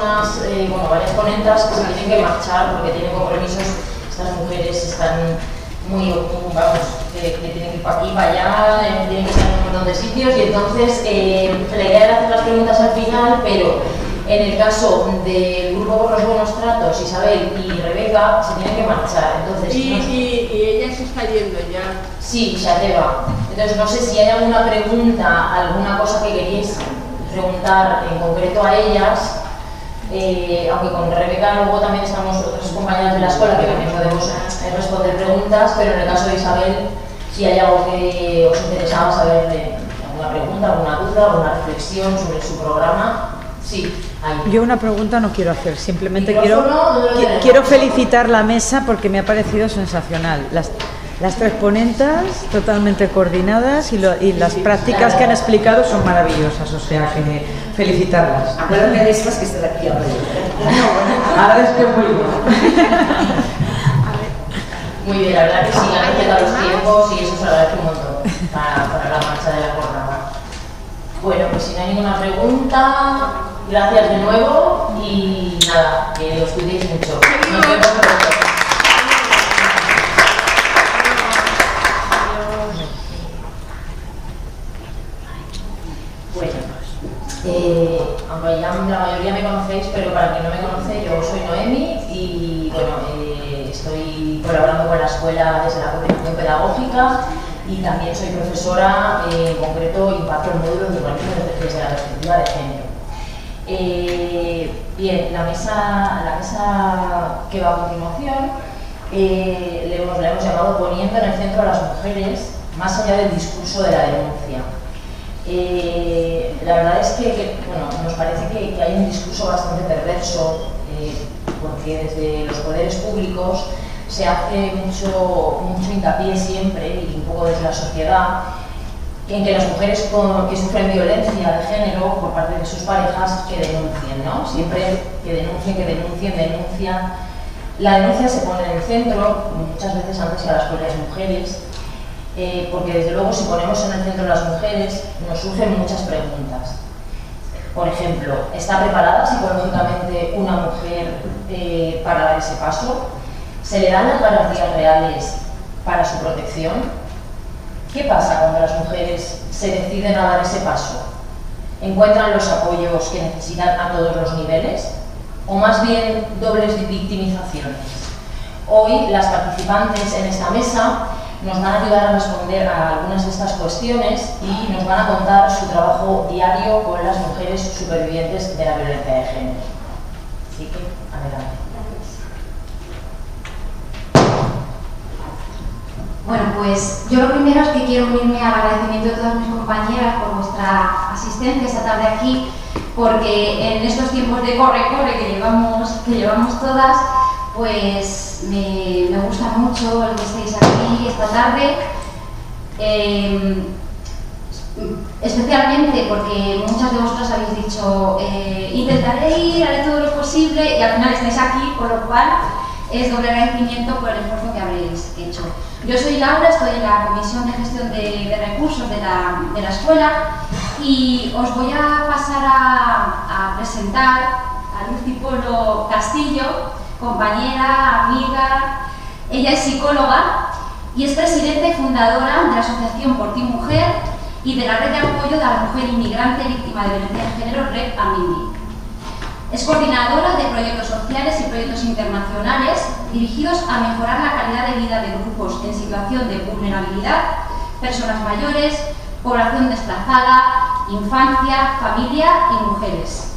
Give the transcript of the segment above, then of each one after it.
personas, bueno, varias ponentas que se tienen que marchar porque tienen compromisos. Estas mujeres están muy, vamos, que tienen que ir para aquí, para allá, tienen que estar en un montón de sitios, y entonces la idea era hacer las preguntas al final, pero en el caso del grupo por los buenos tratos, Isabel y Rebeca se tienen que marchar. Entonces, y ella se está yendo ya. Sí, Shateva. Entonces no sé si hay alguna pregunta, alguna cosa que queréis preguntar en concreto a ellas, aunque con Rebeca luego también estamos otras compañeras de la escuela que también podemos responder preguntas, pero en el caso de Isabel, si hay algo que os interesaba saber, alguna pregunta, alguna duda, alguna reflexión sobre su programa. Sí, hay. Yo una pregunta no quiero hacer, simplemente ¿Micrófono? quiero felicitar la mesa porque me ha parecido sensacional. Las tres ponentas totalmente coordinadas y las prácticas que han explicado son maravillosas, o sea que felicitarlas. Acuérdate de estas que están aquí ahora. No, ahora después muy bien. Muy bien, la verdad que sí, han respetado los tiempos y eso se lo agradece un montón para la marcha de la jornada. Bueno, pues si no hay ninguna pregunta, gracias de nuevo y nada, que os cuidéis mucho. Nos vemos pronto. Aunque ya la mayoría me conocéis, pero para quien no me conoce, yo soy Noemi y bueno, estoy colaborando con la escuela desde la coordinación pedagógica y también soy profesora, en concreto imparto el módulo de urbanismo desde la perspectiva de género. Bien, la mesa que va a continuación le hemos llamado poniendo en el centro a las mujeres más allá del discurso de la denuncia. La verdad es que bueno, nos parece que hay un discurso bastante perverso, porque desde los poderes públicos se hace mucho hincapié siempre, y un poco desde la sociedad, en que las mujeres que sufren violencia de género por parte de sus parejas que denuncien, ¿no? Siempre que denuncien. La denuncia se pone en el centro, muchas veces antes que a las propias mujeres. Porque desde luego si ponemos en el centro a las mujeres nos surgen muchas preguntas. Por ejemplo, ¿está preparada psicológicamente una mujer para dar ese paso? ¿Se le dan las garantías reales para su protección? ¿Qué pasa cuando las mujeres se deciden a dar ese paso? ¿Encuentran los apoyos que necesitan a todos los niveles? ¿O más bien dobles victimizaciones? Hoy las participantes en esta mesa nos van a ayudar a responder a algunas de estas cuestiones y nos van a contar su trabajo diario con las mujeres supervivientes de la violencia de género. Así que, adelante. Bueno, pues yo lo primero es que quiero unirme al agradecimiento de todas mis compañeras por vuestra asistencia esta tarde aquí, porque en estos tiempos de corre que llevamos todas, pues me gusta mucho el que estéis aquí esta tarde, especialmente porque muchas de vosotras habéis dicho intentaré ir, haré todo lo posible, y al final estáis aquí, por lo cual es doble agradecimiento por el esfuerzo que habréis hecho. Yo soy Laura, estoy en la Comisión de Gestión de Recursos de la escuela y os voy a pasar a presentar a Lucy Polo Castillo, compañera, amiga. Ella es psicóloga y es presidenta y fundadora de la Asociación Por Ti Mujer y de la Red de Apoyo de la Mujer Inmigrante Víctima de Violencia de Género, Red Amindi. Es coordinadora de proyectos sociales y proyectos internacionales dirigidos a mejorar la calidad de vida de grupos en situación de vulnerabilidad, personas mayores, población desplazada, infancia, familia y mujeres.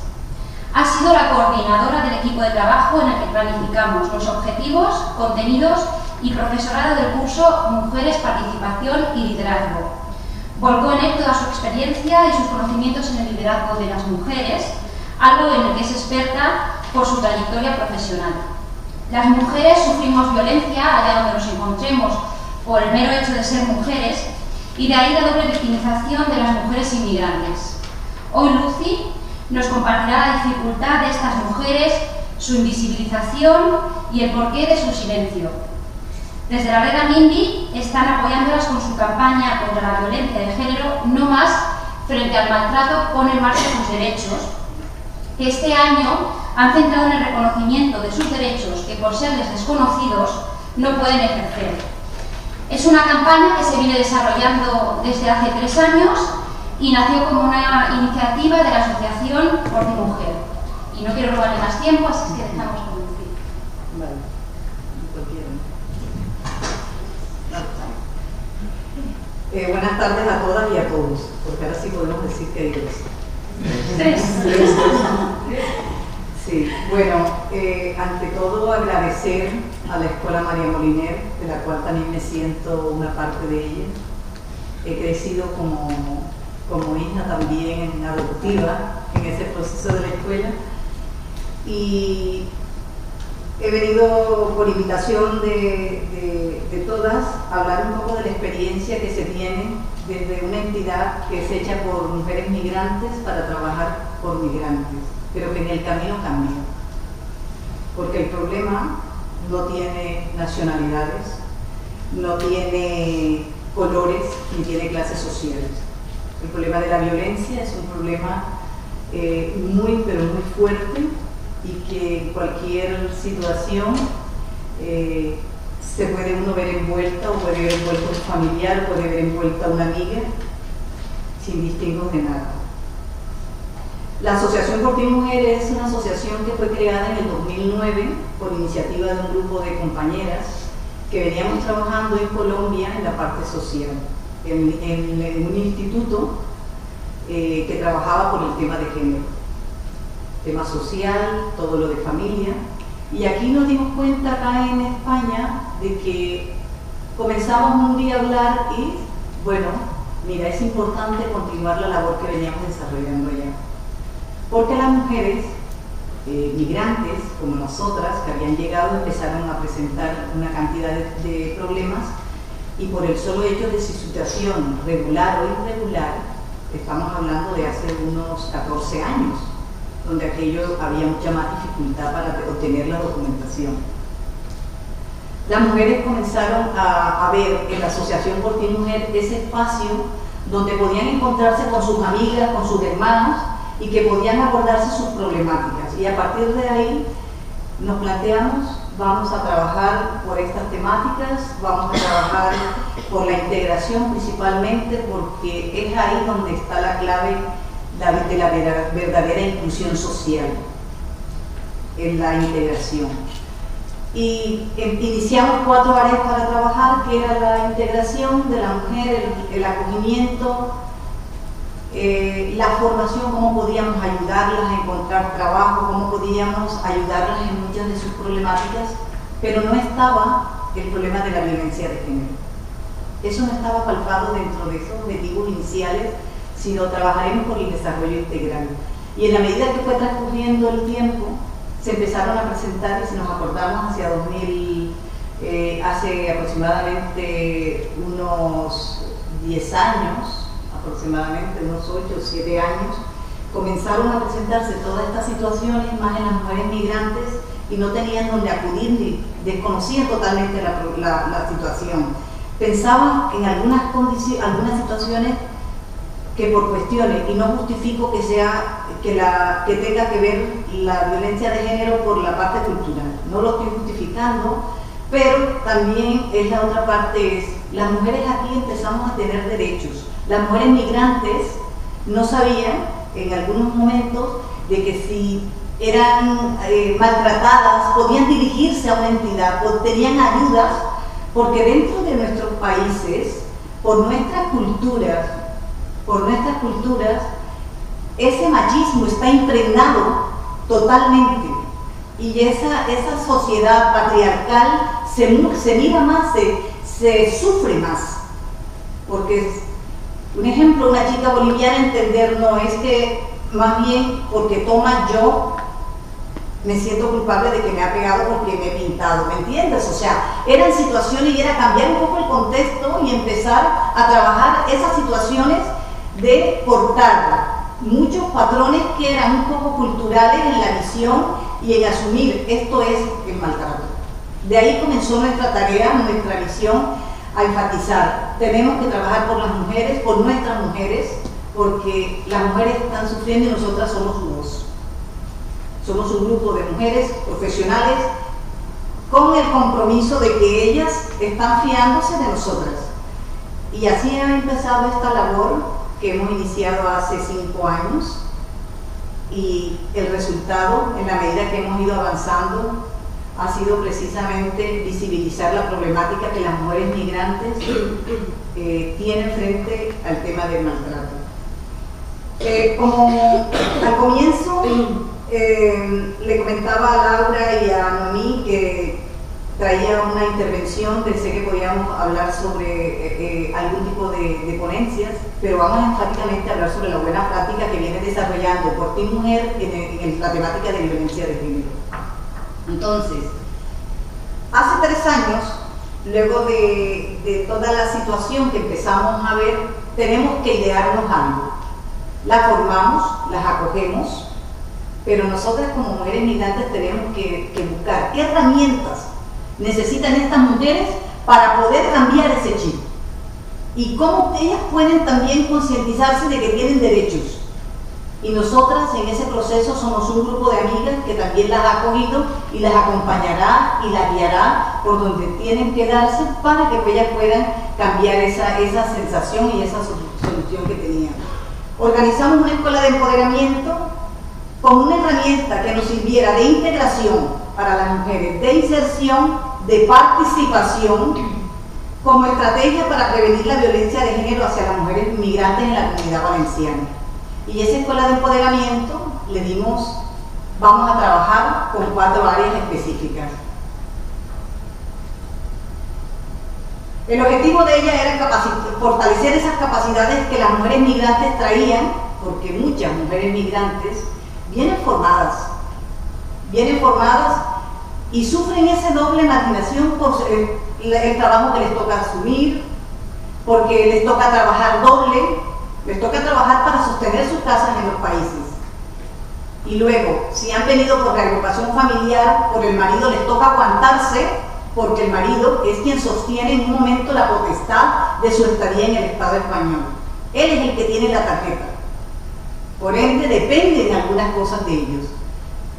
Ha sido la coordinadora del equipo de trabajo en el que planificamos los objetivos, contenidos y profesorado del curso Mujeres, Participación y Liderazgo. Volcó en él toda su experiencia y sus conocimientos en el liderazgo de las mujeres, algo en el que es experta por su trayectoria profesional. Las mujeres sufrimos violencia allá donde nos encontremos por el mero hecho de ser mujeres, y de ahí la doble victimización de las mujeres inmigrantes. Hoy Lucy nos compartirá la dificultad de estas mujeres, su invisibilización y el porqué de su silencio. Desde la Red Amindi están apoyándolas con su campaña contra la violencia de género No Más frente al maltrato, pone en marcha sus derechos, que este año han centrado en el reconocimiento de sus derechos que por serles desconocidos no pueden ejercer. Es una campaña que se viene desarrollando desde hace 3 años y nació como una iniciativa de la Asociación Por Ti Mujer. Y no quiero robarle más tiempo, así es que dejamos conducir. Vale, buenas tardes a todas y a todos, porque ahora sí podemos decir que hay 3. Sí, bueno, ante todo agradecer a la Escuela María Moliner, de la cual también me siento una parte de ella. He crecido como hija también adoptiva en ese proceso de la escuela y he venido por invitación de todas a hablar un poco de la experiencia que se tiene desde una entidad que es hecha por mujeres migrantes para trabajar por migrantes, pero que en el camino cambia, porque el problema no tiene nacionalidades, no tiene colores, ni tiene clases sociales. El problema de la violencia es un problema muy, pero muy fuerte y que en cualquier situación se puede uno ver envuelta, o puede ver envuelto un familiar, puede ver envuelta una amiga, sin distingos de nada. La Asociación Por Ti Mujer es una asociación que fue creada en el 2009 por iniciativa de un grupo de compañeras que veníamos trabajando en Colombia en la parte social, en un instituto que trabajaba por el tema de género, tema social, todo lo de familia. Y aquí nos dimos cuenta acá en España de que comenzamos un día a hablar y, bueno, mira, es importante continuar la labor que veníamos desarrollando allá. Porque las mujeres migrantes, como nosotras, que habían llegado, empezaron a presentar una cantidad de problemas y por el solo hecho de su situación regular o irregular, estamos hablando de hace unos 14 años, donde aquello había mucha más dificultad para obtener la documentación. Las mujeres comenzaron a ver en la Asociación Por Ti Mujer ese espacio donde podían encontrarse con sus amigas, con sus hermanos y que podían abordarse sus problemáticas. Y a partir de ahí nos planteamos, vamos a trabajar por estas temáticas, vamos a trabajar por la integración principalmente, porque es ahí donde está la clave de la verdadera inclusión social, en la integración. Y iniciamos 4 áreas para trabajar, que era la integración de la mujer, el acogimiento, la formación, cómo podíamos ayudarlas a encontrar trabajo, cómo podíamos ayudarlas en muchas de sus problemáticas, pero no estaba el problema de la violencia de género. Eso no estaba palpado dentro de esos objetivos iniciales, sino trabajaremos por el desarrollo integral. Y en la medida que fue transcurriendo el tiempo, se empezaron a presentar, y si nos acordamos, hacia 2000, hace aproximadamente unos 10 años, aproximadamente unos 8 o 7 años, comenzaron a presentarse todas estas situaciones, más en las mujeres migrantes, y no tenían dónde acudir, ni desconocían totalmente la situación. Pensaban en algunas situaciones que por cuestiones, y no justifico que tenga que ver la violencia de género por la parte cultural, no lo estoy justificando, pero también es la otra parte, las mujeres aquí empezamos a tener derechos. Las mujeres migrantes no sabían en algunos momentos de que si eran maltratadas podían dirigirse a una entidad, tenían ayudas, porque dentro de nuestros países, por nuestras culturas, ese machismo está impregnado totalmente, y esa sociedad patriarcal se mira más, se sufre más, porque un ejemplo, una chica boliviana entender, no es que más bien porque toma yo me siento culpable de que me ha pegado porque me he pintado, ¿me entiendes? O sea, eran situaciones y era cambiar un poco el contexto y empezar a trabajar esas situaciones de cortar muchos patrones que eran un poco culturales en la visión y en asumir esto es el maltrato. De ahí comenzó nuestra tarea, nuestra visión, a enfatizar, tenemos que trabajar por las mujeres, por nuestras mujeres, porque las mujeres están sufriendo y nosotras somos su voz. Somos un grupo de mujeres profesionales con el compromiso de que ellas están fiándose de nosotras. Y así ha empezado esta labor que hemos iniciado hace 5 años, y el resultado, en la medida que hemos ido avanzando, ha sido precisamente visibilizar la problemática que las mujeres migrantes tienen frente al tema del maltrato. Como al comienzo le comentaba a Laura y a Noemí que traía una intervención, pensé que podíamos hablar sobre algún tipo de ponencias, pero vamos enfáticamente a hablar sobre la buena práctica que viene desarrollando Por Ti Mujer en la temática de violencia de género. Entonces, hace 3 años, luego de toda la situación que empezamos a ver, tenemos que idearnos algo. La formamos, las acogemos, pero nosotras como mujeres migrantes tenemos que buscar qué herramientas necesitan estas mujeres para poder cambiar ese chip, y cómo ellas pueden también concientizarse de que tienen derechos. Y nosotras en ese proceso somos un grupo de amigas que también las ha acogido y las acompañará y las guiará por donde tienen que darse para que ellas puedan cambiar esa sensación y esa solución que tenían. Organizamos una escuela de empoderamiento con una herramienta que nos sirviera de integración para las mujeres, de inserción, de participación, como estrategia para prevenir la violencia de género hacia las mujeres migrantes en la Comunidad Valenciana. Y esa escuela de empoderamiento le dimos, vamos a trabajar con 4 áreas específicas. El objetivo de ella era fortalecer esas capacidades que las mujeres migrantes traían, porque muchas mujeres migrantes vienen formadas y sufren esa doble marginación por el trabajo que les toca asumir, porque les toca trabajar doble, les toca trabajar para sostener sus casas en los países. Y luego, si han venido por reagrupación familiar, por el marido les toca aguantarse, porque el marido es quien sostiene en un momento la potestad de su estadía en el Estado español. Él es el que tiene la tarjeta. Por ende, dependen algunas cosas de ellos.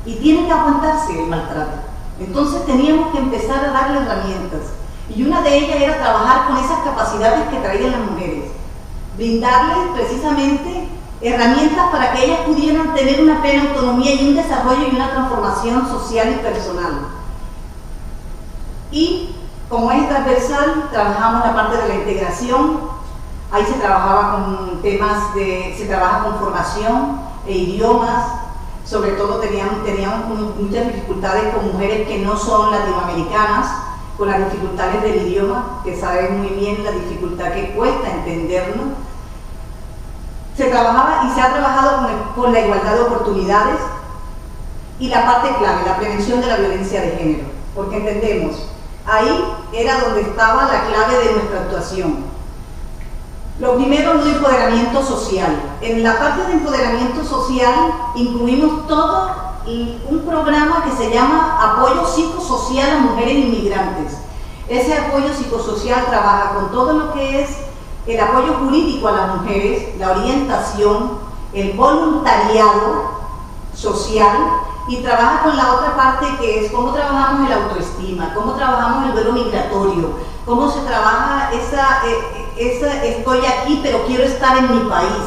Y tienen que aguantarse el maltrato. Entonces teníamos que empezar a darle herramientas. Y una de ellas era trabajar con esas capacidades que traían las mujeres. Brindarles precisamente herramientas para que ellas pudieran tener una plena autonomía y un desarrollo y una transformación social y personal. Y como es transversal, trabajamos la parte de la integración. Ahí se trabajaba con temas se trabaja con formación e idiomas. Sobre todo teníamos muchas dificultades con mujeres que no son latinoamericanas, con las dificultades del idioma, que saben muy bien la dificultad que cuesta entenderlo. Se trabajaba y se ha trabajado con la igualdad de oportunidades y la parte clave, la prevención de la violencia de género, porque entendemos, ahí era donde estaba la clave de nuestra actuación. Lo primero, un empoderamiento social. En la parte de empoderamiento social incluimos todo un programa que se llama Apoyo Psicosocial a Mujeres Inmigrantes. Ese apoyo psicosocial trabaja con todo lo que es el apoyo jurídico a las mujeres, la orientación, el voluntariado social, y trabaja con la otra parte que es cómo trabajamos el autoestima, cómo trabajamos el duelo migratorio, cómo se trabaja esa estoy aquí pero quiero estar en mi país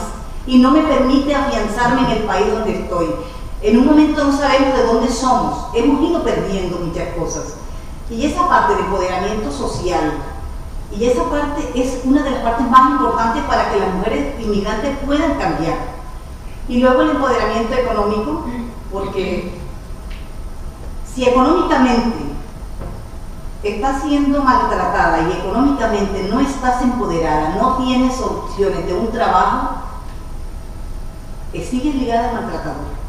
y no me permite afianzarme en el país donde estoy. En un momento no sabemos de dónde somos, hemos ido perdiendo muchas cosas. Y esa parte de empoderamiento social, y esa parte es una de las partes más importantes para que las mujeres inmigrantes puedan cambiar. Y luego el empoderamiento económico, porque si económicamente estás siendo maltratada y económicamente no estás empoderada, no tienes opciones de un trabajo, sigues ligada al maltratador.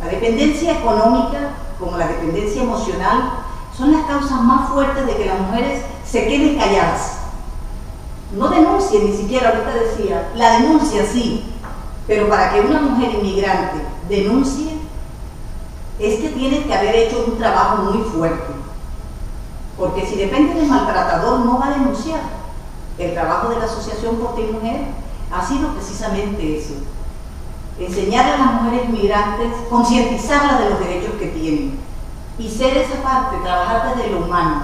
La dependencia económica, como la dependencia emocional, son las causas más fuertes de que las mujeres se queden calladas. No denuncien, ni siquiera, ahorita decía, la denuncia sí, pero para que una mujer inmigrante denuncie, es que tiene que haber hecho un trabajo muy fuerte. Porque si depende del maltratador, no va a denunciar. El trabajo de la Asociación Por Ti Mujer ha sido precisamente eso. enseñarle a las mujeres inmigrantes, concientizarlas de los derechos que tienen y ser esa parte, trabajar desde lo humano,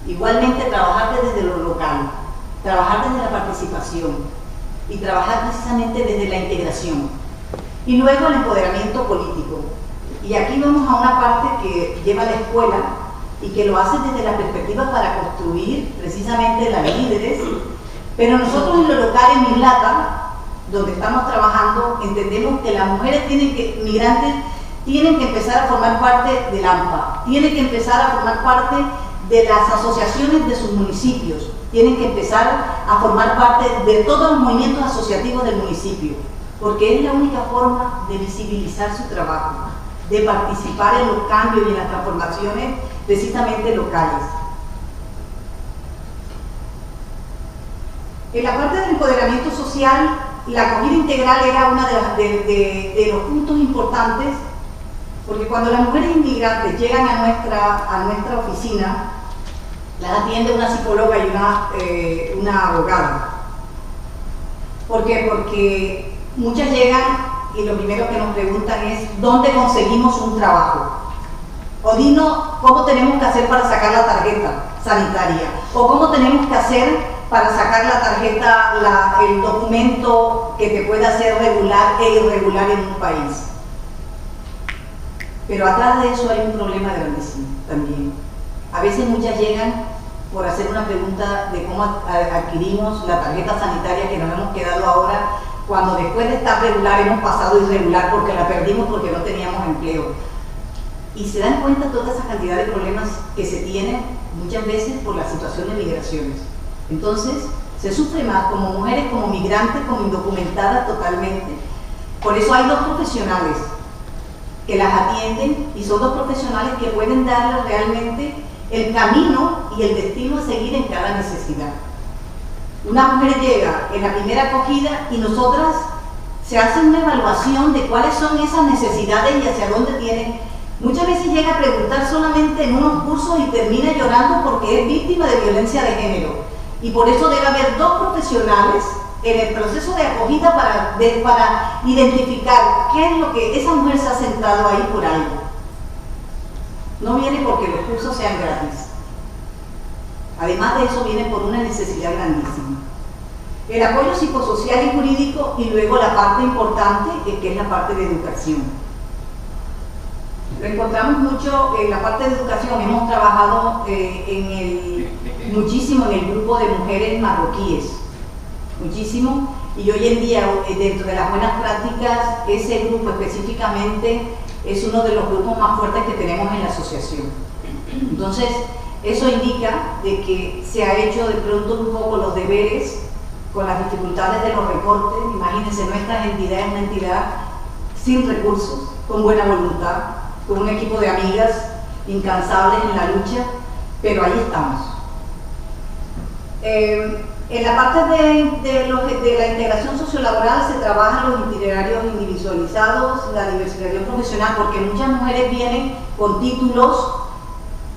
igualmente trabajar desde lo local, trabajar desde la participación y trabajar precisamente desde la integración y luego el empoderamiento político. Y aquí vamos a una parte que lleva la escuela y que lo hace desde la perspectiva para construir precisamente las líderes, pero nosotros en lo local, en Mislata, donde estamos trabajando, entendemos que las mujeres migrantes tienen que empezar a formar parte del AMPA, tienen que empezar a formar parte de las asociaciones de sus municipios, tienen que empezar a formar parte de todos los movimientos asociativos del municipio, porque es la única forma de visibilizar su trabajo, de participar en los cambios y en las transformaciones precisamente locales. En la parte del empoderamiento social, la acogida integral era uno de los puntos importantes, porque cuando las mujeres inmigrantes llegan a nuestra oficina, las atiende una psicóloga y una abogada. ¿Por qué? Porque muchas llegan y lo primero que nos preguntan es ¿dónde conseguimos un trabajo? O dinos cómo tenemos que hacer para sacar la tarjeta sanitaria, o cómo tenemos que hacer para sacar la tarjeta, el documento que te pueda hacer regular e irregular en un país. Pero atrás de eso hay un problema grandísimo también. A veces muchas llegan por hacer una pregunta de cómo adquirimos la tarjeta sanitaria que nos hemos quedado ahora, cuando después de estar regular hemos pasado irregular porque la perdimos porque no teníamos empleo. Y se dan cuenta toda esa cantidad de problemas que se tienen muchas veces por la situación de migraciones. Entonces, se sufre más como mujeres, como migrantes, como indocumentadas totalmente. Por eso hay dos profesionales que las atienden y son dos profesionales que pueden darles realmente el camino y el destino a seguir en cada necesidad. Una mujer llega en la primera acogida y nosotras se hace una evaluación de cuáles son esas necesidades y hacia dónde tienen. Muchas veces llega a preguntar solamente en unos cursos y termina llorando porque es víctima de violencia de género. Y por eso debe haber dos profesionales en el proceso de acogida para identificar qué es lo que esa mujer se ha sentado ahí por algo. No viene porque los cursos sean gratis. Además de eso viene por una necesidad grandísima. El apoyo psicosocial y jurídico y luego la parte importante que es la parte de educación. Lo encontramos mucho en la parte de educación, hemos trabajado muchísimo en el grupo de mujeres marroquíes, muchísimo, y hoy en día dentro de las buenas prácticas ese grupo específicamente es uno de los grupos más fuertes que tenemos en la asociación. Entonces eso indica de que se ha hecho de pronto un poco los deberes con las dificultades de los recortes. Imagínense, nuestra entidad es una entidad sin recursos, con buena voluntad, con un equipo de amigas incansables en la lucha, pero ahí estamos. En la parte de la integración sociolaboral se trabajan los itinerarios individualizados, la diversificación profesional, porque muchas mujeres vienen con títulos,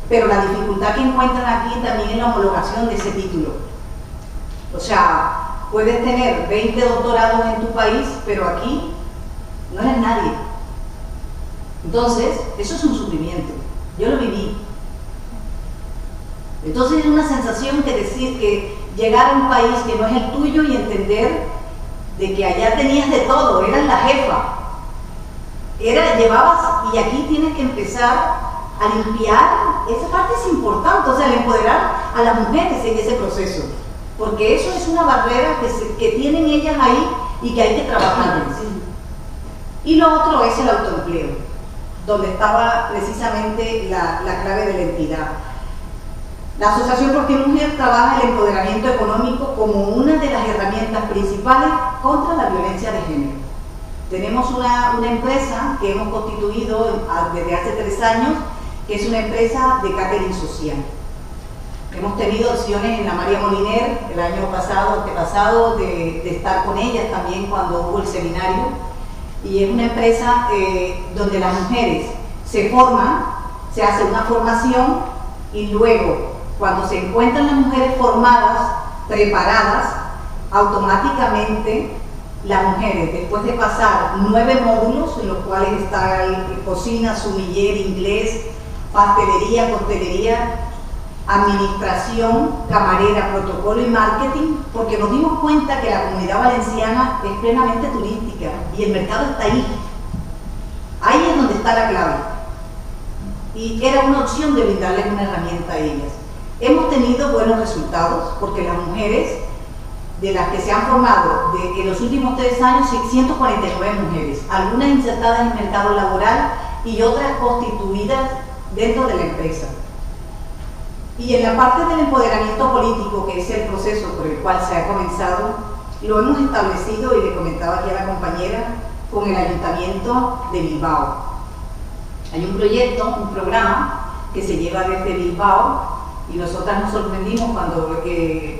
pero la dificultad que encuentran aquí también es la homologación de ese título. O sea, puedes tener 20 doctorados en tu país, pero aquí no eres nadie. Entonces, eso es un sufrimiento. Yo lo viví. Entonces es una sensación que llegar a un país que no es el tuyo y entender de que allá tenías de todo, eras la jefa. Llevabas, y aquí tienes que empezar a limpiar. Esa parte es importante, o sea, el empoderar a las mujeres en ese proceso. Porque eso es una barrera que tienen ellas ahí y que hay que trabajar. Y lo otro es el autoempleo, donde estaba precisamente la clave de la entidad. La Asociación Por Ti Mujer trabaja el empoderamiento económico como una de las herramientas principales contra la violencia de género. Tenemos una empresa que hemos constituido desde hace 3 años, que es una empresa de catering social. Hemos tenido opciones en la María Moliner el año pasado, antepasado, de estar con ellas también cuando hubo el seminario. Y es una empresa donde las mujeres se forman, se hace una formación y luego, cuando se encuentran las mujeres formadas, preparadas, automáticamente las mujeres, después de pasar 9 módulos, en los cuales está cocina, sumiller, inglés, pastelería, costelería, administración, camarera, protocolo y marketing, porque nos dimos cuenta que la Comunidad Valenciana es plenamente turística y el mercado está ahí. Ahí es donde está la clave. Y era una opción de brindarles una herramienta a ellas. Hemos tenido buenos resultados porque las mujeres de las que se han formado en los últimos 3 años, 149 mujeres, algunas insertadas en el mercado laboral y otras constituidas dentro de la empresa. Y en la parte del empoderamiento político, que es el proceso por el cual se ha comenzado, lo hemos establecido, y le comentaba aquí a la compañera, con el Ayuntamiento de Bilbao. Hay un proyecto, un programa que se lleva desde Bilbao, y nosotras nos sorprendimos cuando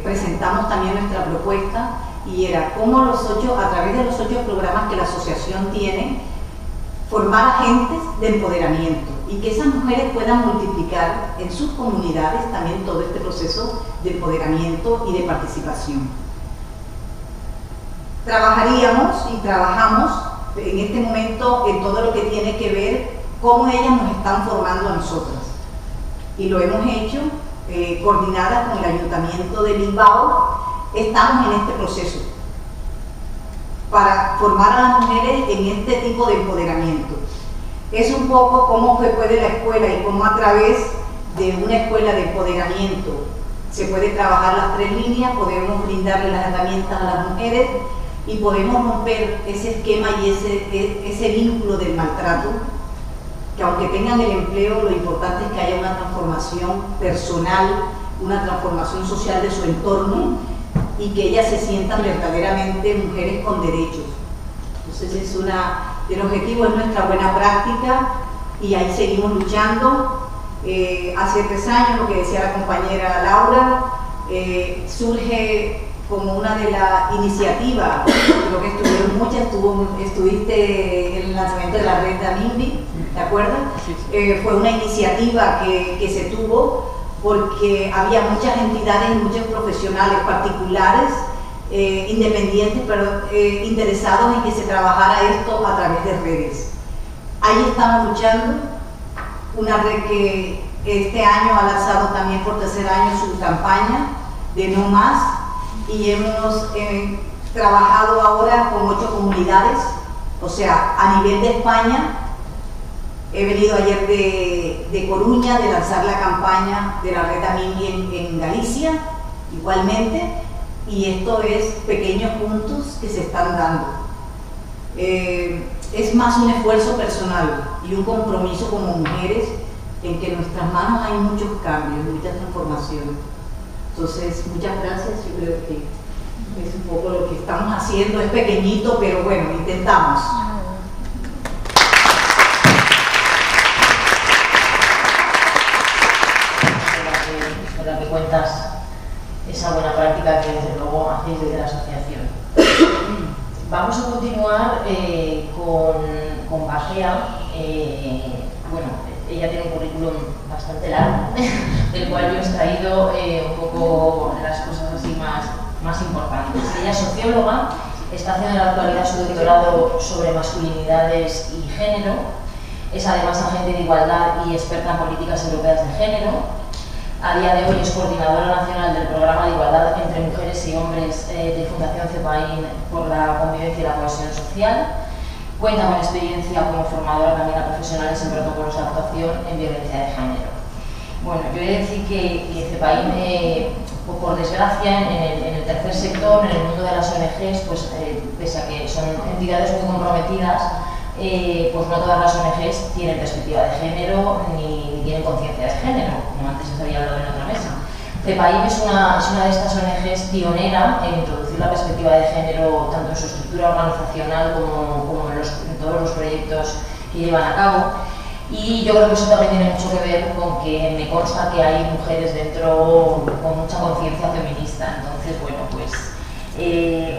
presentamos también nuestra propuesta, y era cómo a través de los 8 programas que la asociación tiene, formar agentes de empoderamiento y que esas mujeres puedan multiplicar en sus comunidades también todo este proceso de empoderamiento y de participación. Trabajaríamos y trabajamos en este momento en todo lo que tiene que ver cómo ellas nos están formando a nosotras, y lo hemos hecho coordinada con el Ayuntamiento de Bilbao. Estamos en este proceso para formar a las mujeres en este tipo de empoderamiento. Es un poco cómo puede la escuela y cómo a través de una escuela de empoderamiento se puede trabajar las 3 líneas, podemos brindarle las herramientas a las mujeres y podemos romper ese esquema y ese vínculo del maltrato, que aunque tengan el empleo, lo importante es que haya una transformación personal, una transformación social de su entorno, y que ellas se sientan verdaderamente mujeres con derechos. Entonces el objetivo es nuestra buena práctica, y ahí seguimos luchando. Hace 3 años, lo que decía la compañera Laura, surge como una de las iniciativas, creo que estuvieron muchas, estuviste en el lanzamiento de la red de AMIMBI, ¿te acuerdas? Fue una iniciativa que se tuvo porque había muchas entidades y muchos profesionales particulares, independientes, pero interesados en que se trabajara esto a través de redes. Ahí estamos luchando, una red que este año ha lanzado también por 3er año su campaña de No Más, y hemos trabajado ahora con 8 comunidades, o sea, a nivel de España. He venido ayer de Coruña, de lanzar la campaña de la red AMIMBI en Galicia, igualmente, y esto es pequeños puntos que se están dando. Es más un esfuerzo personal y un compromiso como mujeres en que en nuestras manos hay muchos cambios, muchas transformaciones. Entonces, muchas gracias. Yo creo que es un poco lo que estamos haciendo, es pequeñito, pero bueno, intentamos. Con la que cuentas esa buena práctica que desde luego hacéis desde la asociación. Vamos a continuar con Bagea. Bueno, ella tiene un currículum bastante largo, del cual yo he extraído un poco las cosas así más importantes. Ella es socióloga, está haciendo en la actualidad su doctorado sobre masculinidades y género, es además agente de igualdad y experta en políticas europeas de género. A día de hoy es coordinadora nacional del programa de igualdad entre mujeres y hombres de Fundación CEPAIN por la convivencia y la cohesión social. Cuenta con experiencia como formadora también a profesionales en protocolos de actuación en violencia de género. Bueno, yo he de decir que CEPAIN, por desgracia, en el tercer sector, en el mundo de las ONGs, pues pese a que son entidades muy comprometidas, pues no todas las ONGs tienen perspectiva de género ni tienen conciencia de género, como antes os había hablado en otra mesa. CEPAIN es una de estas ONGs pionera en introducir la perspectiva de género tanto en su estructura organizacional como en todos los proyectos que llevan a cabo. Y yo creo que eso también tiene mucho que ver con que me consta que hay mujeres dentro con mucha conciencia feminista. Entonces, bueno, pues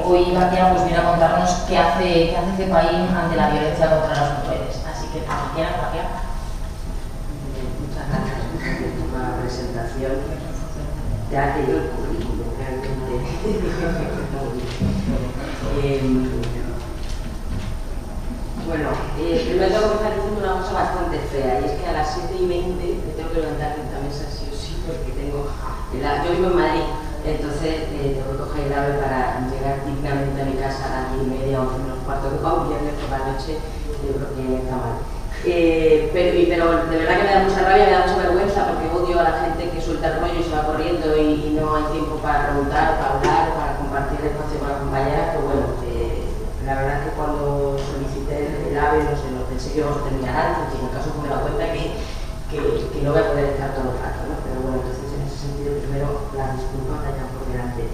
hoy Baquea pues viene a contarnos qué hace CEPAIN ante la violencia contra las mujeres. Así que, Baquea. Muchas gracias por la presentación. Ya que yo el currículum realmente Bueno, primero tengo que empezar diciendo una cosa bastante fea, y es que a las 7:20 me tengo que levantar de esta mesa sí o sí, porque yo vivo en Madrid, entonces tengo que coger el AVE para llegar dignamente a mi casa a las 10:30 o menos cuarto, que va un viernes por la noche, yo creo que está mal. Pero de verdad que me da mucha rabia, me da mucha vergüenza, porque odio a la gente que suelta el rollo y se va corriendo y no hay tiempo para preguntar, para hablar, para compartir el espacio con las compañeras. Pero bueno, la verdad es que cuando solicité el AVE, no sé, no pensé que íbamos a terminar antes, y en el caso me he dado cuenta que no voy a poder estar todo el rato, ¿no? Pero bueno, entonces en ese sentido, primero las disculpas vayan por delante.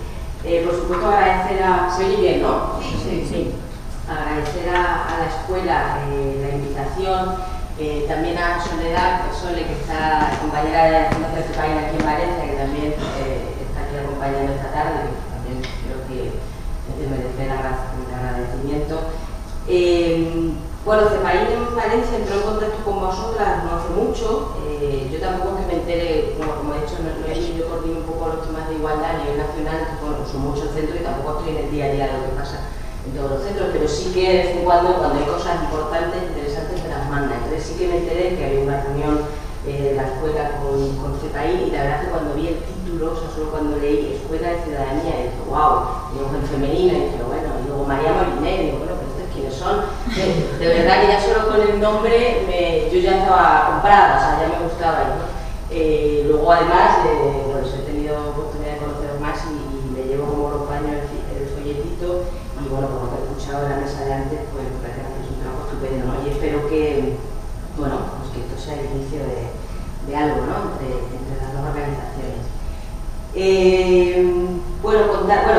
Por supuesto, agradecer a... ¿Se oye bien, no? Sí. Agradecer a la escuela la invitación, también a Soledad, que está compañera de la Fundación CEPAIN aquí en Valencia, que también está aquí acompañando esta tarde, que también creo que merece el agradecimiento. Bueno, CEPAIN en Valencia entró en contacto con vosotras no hace mucho. Yo tampoco es que me entere, bueno, como he dicho, yo coordino un poco los temas de igualdad a nivel nacional, que bueno, son muchos centros y tampoco estoy en el día a día de lo que pasa en todos los centros, pero sí que de vez en cuando hay cosas importantes, interesantes, me las mandan. Entonces sí que me enteré que había una reunión de la escuela con CEPAIN, y la verdad es que cuando vi el título, o sea, solo cuando leí Escuela de Ciudadanía, dije, wow, y luego en femenino, y dije, bueno, y luego María Molinero, y digo, bueno, pero ¿estos quiénes son? De verdad que ya solo con el nombre yo ya estaba comprada, o sea, ya me gustaba. ¿No? Luego además, pues he tenido oportunidad de conoceros más y me llevo como los paños el folletito. Y bueno, por lo que he escuchado en la mesa de antes, pues me parece que es un trabajo estupendo, ¿no? Y espero que, bueno, pues que esto sea el inicio de algo, ¿no? Entre las dos organizaciones. Bueno,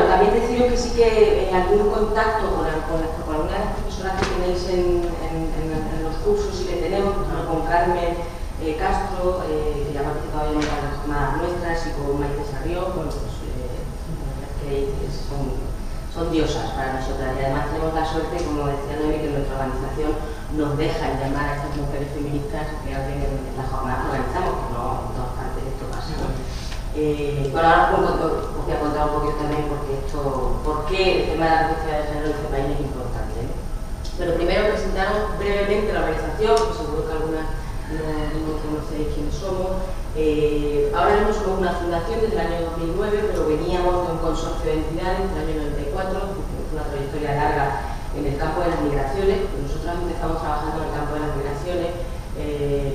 también deciros que sí que en algún contacto con alguna de las profesoras que tenéis en los cursos y que tenemos, por ejemplo, con Carmen Castro, que ya ha participado en una de las jornadas nuestras, y con Maite Sarrión, bueno, pues que son diosas para nosotras, y además tenemos la suerte, como decía Noemi, que nuestra organización nos deja llamar a estas mujeres feministas que hacen en la jornada que organizamos, que no en todas partes esto pasa, ¿no? Bueno, ahora os voy a contar un poquito también por qué el tema de la perspectiva de género en este país es importante, ¿no? Pero primero presentaros brevemente la organización, que seguro que algunas no conocéis quiénes somos. Ahora mismo somos una fundación desde el año 2009, pero veníamos de un consorcio de entidades desde el año 94, una trayectoria larga en el campo de las migraciones. Nosotros empezamos trabajando en el campo de las migraciones,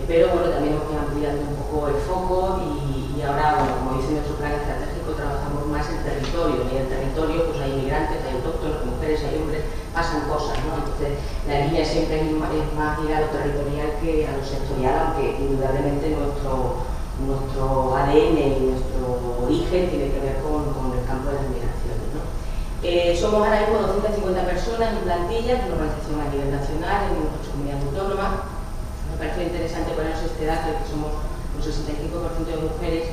pero bueno, también hemos ido ampliando un poco el foco y ahora, bueno, como dice nuestro plan estratégico, trabajamos más en territorio, y en el territorio pues hay inmigrantes, hay autóctonos, hay mujeres, hay hombres, pasan cosas, ¿no? Entonces la línea siempre es más ligada a lo territorial que a lo sectorial, aunque indudablemente nuestro ADN y nuestro origen tiene que ver con el campo de las migraciones, ¿no? Somos ahora mismo 250 personas en plantilla, una organización a nivel nacional, en 8 comunidades autónomas. Me parece interesante ponernos este dato de que somos un 65% de mujeres,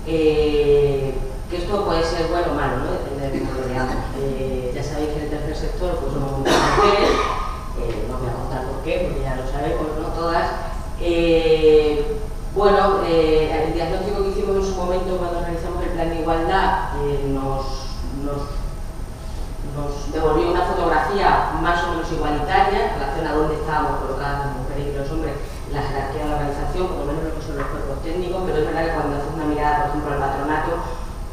que esto puede ser bueno o malo, ¿no? Depende de cómo lo veamos. Ya sabéis que en el tercer sector pues somos muchas mujeres, no voy a contar por qué, porque ya lo sabemos, no todas. Bueno, el diagnóstico que hicimos en su momento cuando realizamos el plan de igualdad nos devolvió una fotografía más o menos igualitaria en relación a dónde estábamos colocadas las mujeres y los hombres en la jerarquía de la organización, por lo menos lo que son los cuerpos técnicos, pero es verdad que cuando haces una mirada, por ejemplo, al patronato,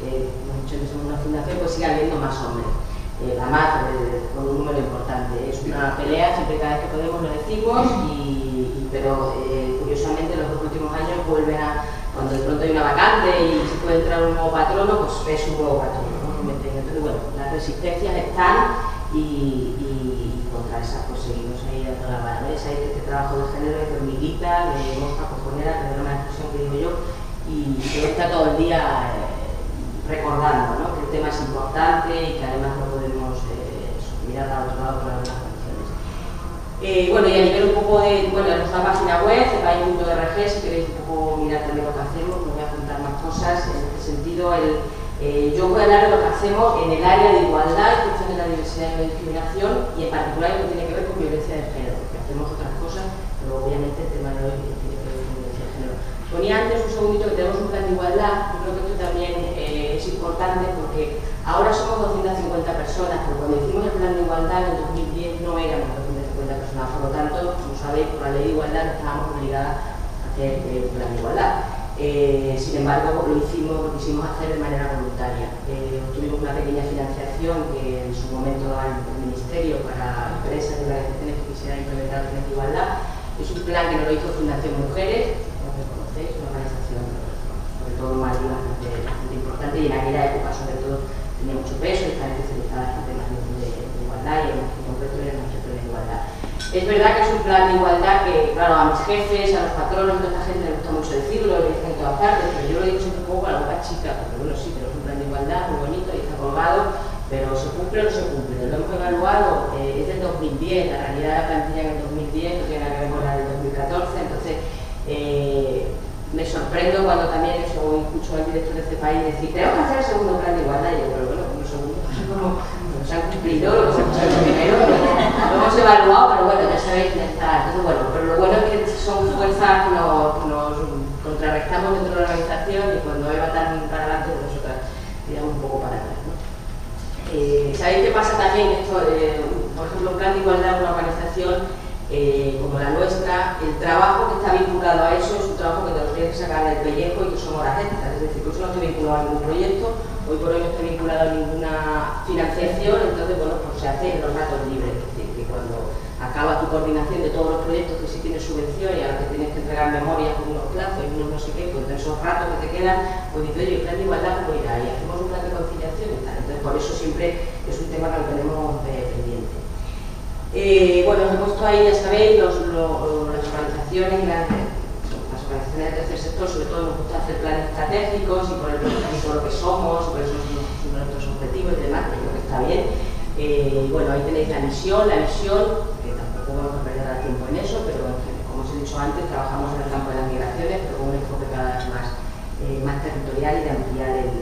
hemos dicho que somos una fundación, pues sigue habiendo más hombres, además con un número importante. Es una pelea, siempre cada vez que podemos lo decimos, pero curiosamente en los dos últimos años vuelven a, cuando de pronto hay una vacante y se puede entrar un nuevo patrono, pues es un nuevo patrono, ¿no? Entonces, bueno, las resistencias están y contra esas pues seguimos ahí dando la mano. Ya sabéis que este trabajo de género es de hormiguita, de mosca cojonera, que es una expresión que digo yo, y que está todo el día recordando, ¿no? Que el tema es importante y que además no podemos mirar al otro lado por algunas condiciones. Bueno, y a nivel un poco de, bueno, nuestra página web, cepain.org, si queréis un poco mirar también lo que hacemos, os voy a contar más cosas. En este sentido, yo voy a hablar de lo que hacemos en el área de igualdad, inclusión de la diversidad y la discriminación, y en particular lo que tiene que ver con violencia de género, porque hacemos otras cosas, pero obviamente el tema de hoy tiene que ver con violencia de género. Ponía antes un segundito que tenemos un plan de igualdad. Yo creo que esto también es importante porque Ahora somos 250 personas, pero cuando hicimos el plan de igualdad en el 2010 no éramos 250 personas, por lo tanto, como sabéis, por la ley de igualdad no estábamos obligadas a hacer el plan de igualdad. Sin embargo, lo quisimos hacer de manera voluntaria. Tuvimos una pequeña financiación que en su momento daba el Ministerio para empresas y organizaciones que quisieran implementar el plan de igualdad. Es un plan que nos lo hizo Fundación Mujeres, como que conocéis, una organización sobre todo madrileña bastante importante, y en aquella época sobre todo tenía mucho peso, estaba especializada en temas de igualdad y en concreto era nuestro plan de igualdad. Es verdad que es un plan de igualdad que, claro, a mis jefes, a los patronos, a toda esta gente les gusta mucho decirlo, lo dicen en todas partes, pero yo lo digo siempre un poco con la boca chica, porque bueno, sí, tenemos un plan de igualdad muy bonito y está colgado, pero ¿se cumple o no se cumple? Lo hemos evaluado, es del 2010, la realidad de la plantilla en el 2010 no tiene nada que ver con la del 2014, entonces me sorprendo cuando también escucho al director de este país decir, tenemos que hacer el segundo plan de igualdad, y yo, pero bueno, un segundo, no se han cumplido, lo que se ha primero, lo hemos evaluado, pero bueno, ya sabéis, ya está. Entonces, bueno, pero lo bueno es que son fuerzas que nos contrarrestamos dentro de la organización, y cuando Eva tan para adelante, pues nosotras tiramos un poco para atrás, ¿no? ¿Sabéis qué pasa también? Esto, por ejemplo, un plan de igualdad en una organización como la nuestra, el trabajo que está vinculado a eso es un trabajo que te lo tienes que sacar del pellejo y que son horas extras, es decir, que eso no está vinculado a ningún proyecto, hoy por hoy no está vinculado a ninguna financiación, entonces, bueno, pues se hace en los ratos libres, es decir, que cuando acaba tu coordinación de todos los proyectos que sí tienes subvención y a los que tienes que entregar memorias con unos plazos y unos no sé qué, pues en esos ratos que te quedan, pues dices, oye, el plan de igualdad, pues mira, y hacemos un plan de conciliación y tal, entonces por eso siempre es un tema que lo tenemos pendiente. Bueno, os he puesto ahí, ya sabéis, las organizaciones y las organizaciones del tercer sector, sobre todo nos gusta hacer planes estratégicos y por lo que somos, por eso son nuestros objetivos y demás, creo que está bien. Bueno, ahí tenéis la misión, que tampoco vamos a perder tiempo en eso, pero como os he dicho antes, trabajamos en el campo de las migraciones, pero con un enfoque cada vez más territorial y de ampliar el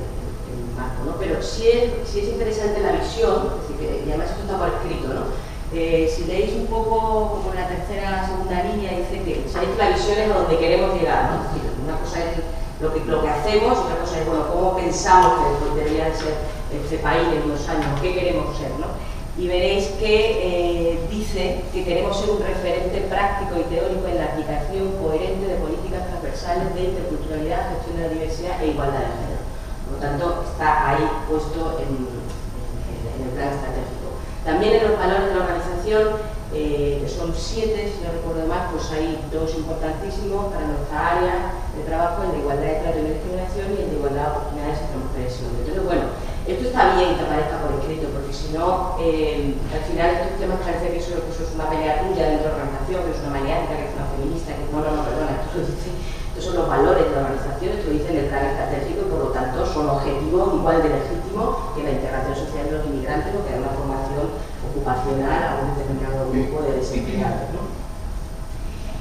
marco, ¿no? Pero sí es interesante la visión, es decir, y además esto está por escrito, ¿no? Si leéis un poco como la tercera, segunda línea, dice que sabéis que la visión es a donde queremos llegar, ¿no? Es decir, una cosa es lo que hacemos, otra cosa es, bueno, cómo pensamos que debería ser este país en unos años, qué queremos ser, ¿no? Y veréis que dice que queremos ser un referente práctico y teórico en la aplicación coherente de políticas transversales de interculturalidad, gestión de la diversidad e igualdad de género. Por lo tanto, está ahí puesto en el plan estratégico. También en los valores de la organización, que son 7, si no recuerdo más, pues hay 2 importantísimos para nuestra área de trabajo, el de igualdad de trato y no discriminación y el de igualdad de oportunidades entre mujeres y hombres. Entonces, bueno, esto está bien que aparezca por escrito, porque si no, al final estos temas parece que eso es una pelea tuya dentro de la organización, que es una maniática, que es una feminista, que no, perdona, esto lo dice. Estos son los valores de la organización, esto lo dice en el plan estratégico y por lo tanto son objetivos igual de legítimos que la integración social de los inmigrantes o que haya una formación ocupacional a un determinado grupo de desempleados, ¿no?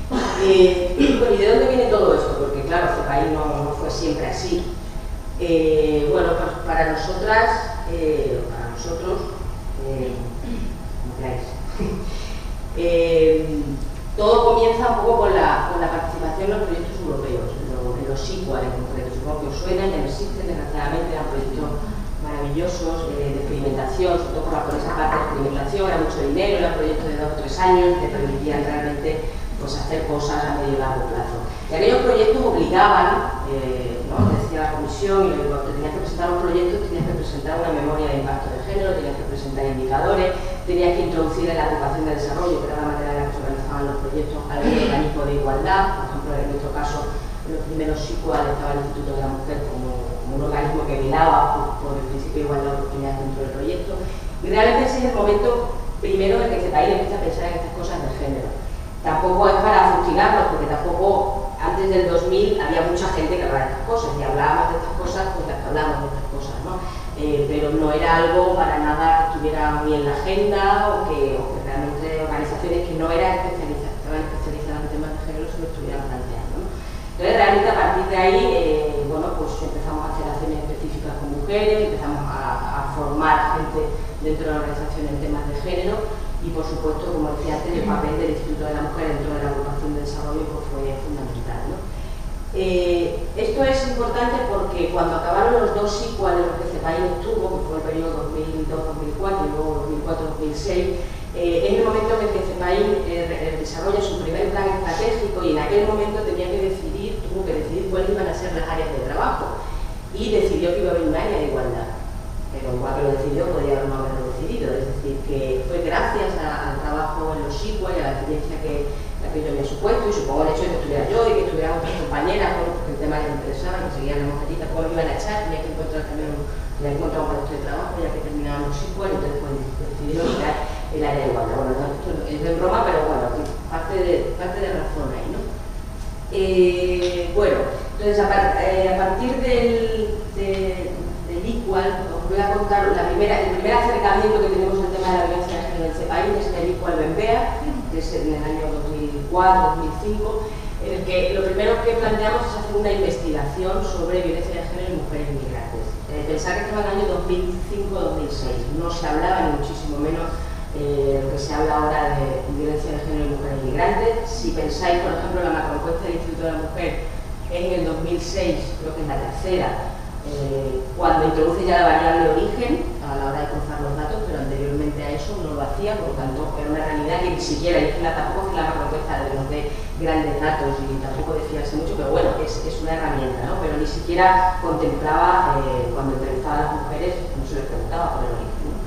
Bueno, ¿y de dónde viene todo esto? Porque claro, este país no fue siempre así. Bueno, pues para nosotras, para nosotros, como queráis. Todo comienza un poco con la participación en los proyectos europeos, en los SICUAR en concreto. Supongo que os suenan, ya no existen, desgraciadamente, eran proyectos maravillosos de experimentación, sobre todo por esa parte de experimentación, era mucho dinero, eran proyectos de 2 o 3 años que permitían realmente pues, hacer cosas a medio y largo plazo. Y aquellos proyectos obligaban, ¿no? Decía la comisión, y cuando tenías que presentar un proyecto tenías que presentar una memoria de impacto de género, tenías que presentar indicadores, tenías que introducir en la ocupación de desarrollo, que era la manera en la que se organizaban los proyectos, algún organismo de igualdad. Por ejemplo, en nuestro caso, en los primeros SICUAR estaba el Instituto de la Mujer como un organismo que velaba por el principio de igualdad de oportunidades dentro del proyecto. Y realmente ese es el momento primero en que este país empieza a pensar en estas cosas de género. Tampoco es para fustigarlos, porque tampoco antes del 2000 había mucha gente que hablaba de estas cosas y hablábamos de estas cosas pues las que hablábamos de estas cosas, ¿no? Pero no era algo para nada que estuviera muy en la agenda o que realmente organizaciones que no eran estaban especializadas en temas de género se lo estuvieran planteando, ¿no? Entonces realmente a partir de ahí, bueno, pues empezamos a hacer acciones específicas con mujeres, empezamos a formar gente dentro de la organización en temas de género. Y por supuesto, como decía antes, el papel del Instituto de la Mujer dentro de la agrupación de desarrollo pues, fue fundamental, ¿no? Esto es importante porque cuando acabaron los 2 SICUAR en los que se CEPAIN estuvo, que fue el periodo 2002-2004 y luego 2004-2006, es el momento en el que CEPAIN desarrolla su primer plan estratégico y en aquel momento tenía que decidir, tuvo que decidir cuáles iban a ser las áreas de trabajo y decidió que iba a haber un área de igualdad. Pero igual que lo decidió, podría no haberlo decidido, es decir, que fue gracias al trabajo en los SICUA y a la experiencia que yo me he supuesto, y supongo el hecho de que estuviera yo y que estuvieran otras compañeras, bueno, porque el tema les interesaba, que seguían las mojetitas, cómo me iban a echar, tenía que encontrar también un puesto de trabajo ya que terminábamos los SICUA, entonces pues decidieron crear el área de igualdad. Bueno, no, esto es de broma, pero bueno, parte de razón ahí, ¿no? Bueno, entonces a partir del Equal, os voy a contar el primer acercamiento que tenemos al tema de la violencia de género en este país, es el Equal Bembea, que es en el año 2004-2005, en el que lo primero que planteamos es hacer una investigación sobre violencia de género en mujeres migrantes. Pensar que estaba en el año 2005-2006, no se hablaba ni muchísimo menos lo que se habla ahora de violencia de género en mujeres migrantes. Si pensáis, por ejemplo, la macroencuesta del Instituto de la Mujer en el 2006, creo que es la tercera, cuando introduce ya la variable origen a la hora de cruzar los datos, pero anteriormente a eso no lo hacía, por lo tanto era una realidad que ni siquiera, y es que tampoco es la macroencuesta de los de grandes datos y tampoco de fiarse mucho, pero bueno, es una herramienta, ¿no? Pero ni siquiera contemplaba, cuando entrevistaba a las mujeres, no se les preguntaba por el origen, ¿no?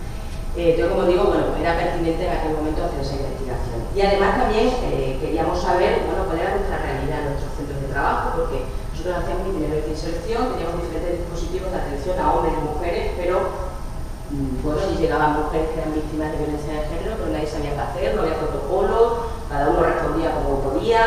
Entonces, como digo, bueno, era pertinente en aquel momento hacer esa investigación. Y además también queríamos saber, bueno, cuál era nuestra realidad en nuestros centros de trabajo, porque nosotros hacíamos itinerario de inserción, teníamos diferentes dispositivos de atención a hombres y mujeres, pero bueno, y llegaban mujeres que eran víctimas de violencia de género, pero nadie sabía qué hacer, no había protocolo, cada uno respondía como podía.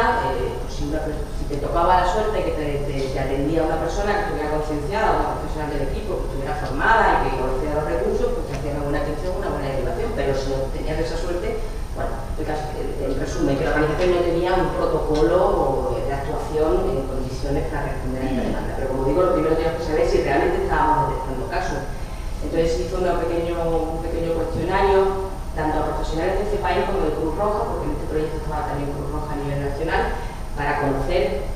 Pues si te tocaba la suerte que te atendía una persona que estuviera concienciada, una profesional del equipo, que estuviera formada y que conociera los recursos, pues te hacían una buena atención, una buena derivación, pero si no tenías esa suerte, bueno, en resumen, que la organización no tenía un protocolo de actuación en condiciones para responder a esta demanda. Pero como digo, lo primero teníamos que saber si realmente estábamos detectando casos. Entonces hizo un pequeño cuestionario, tanto a profesionales de CEPAIN como de Cruz Roja, porque en este proyecto estaba también Cruz Roja a nivel nacional, para conocer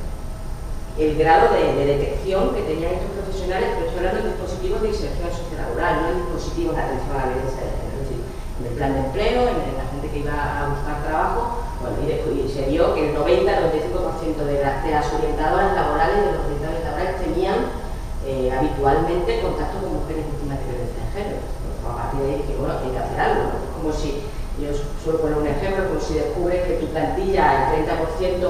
el grado de detección que tenían estos profesionales, pero estoy hablando de dispositivos de inserción sociolaboral, no de dispositivos de atención a la violencia de género. Es decir, en el plan de empleo, en la gente que iba a buscar trabajo, bueno, y se vio que el 90-95% de las orientadoras laborales, de los orientadores laborales, tenían habitualmente contacto con mujeres víctimas de violencia de género. Bueno, a partir de ahí dije, bueno, hay que hacer algo, ¿no? Como si, yo suelo poner un ejemplo, como si descubres que tu plantilla, el 30%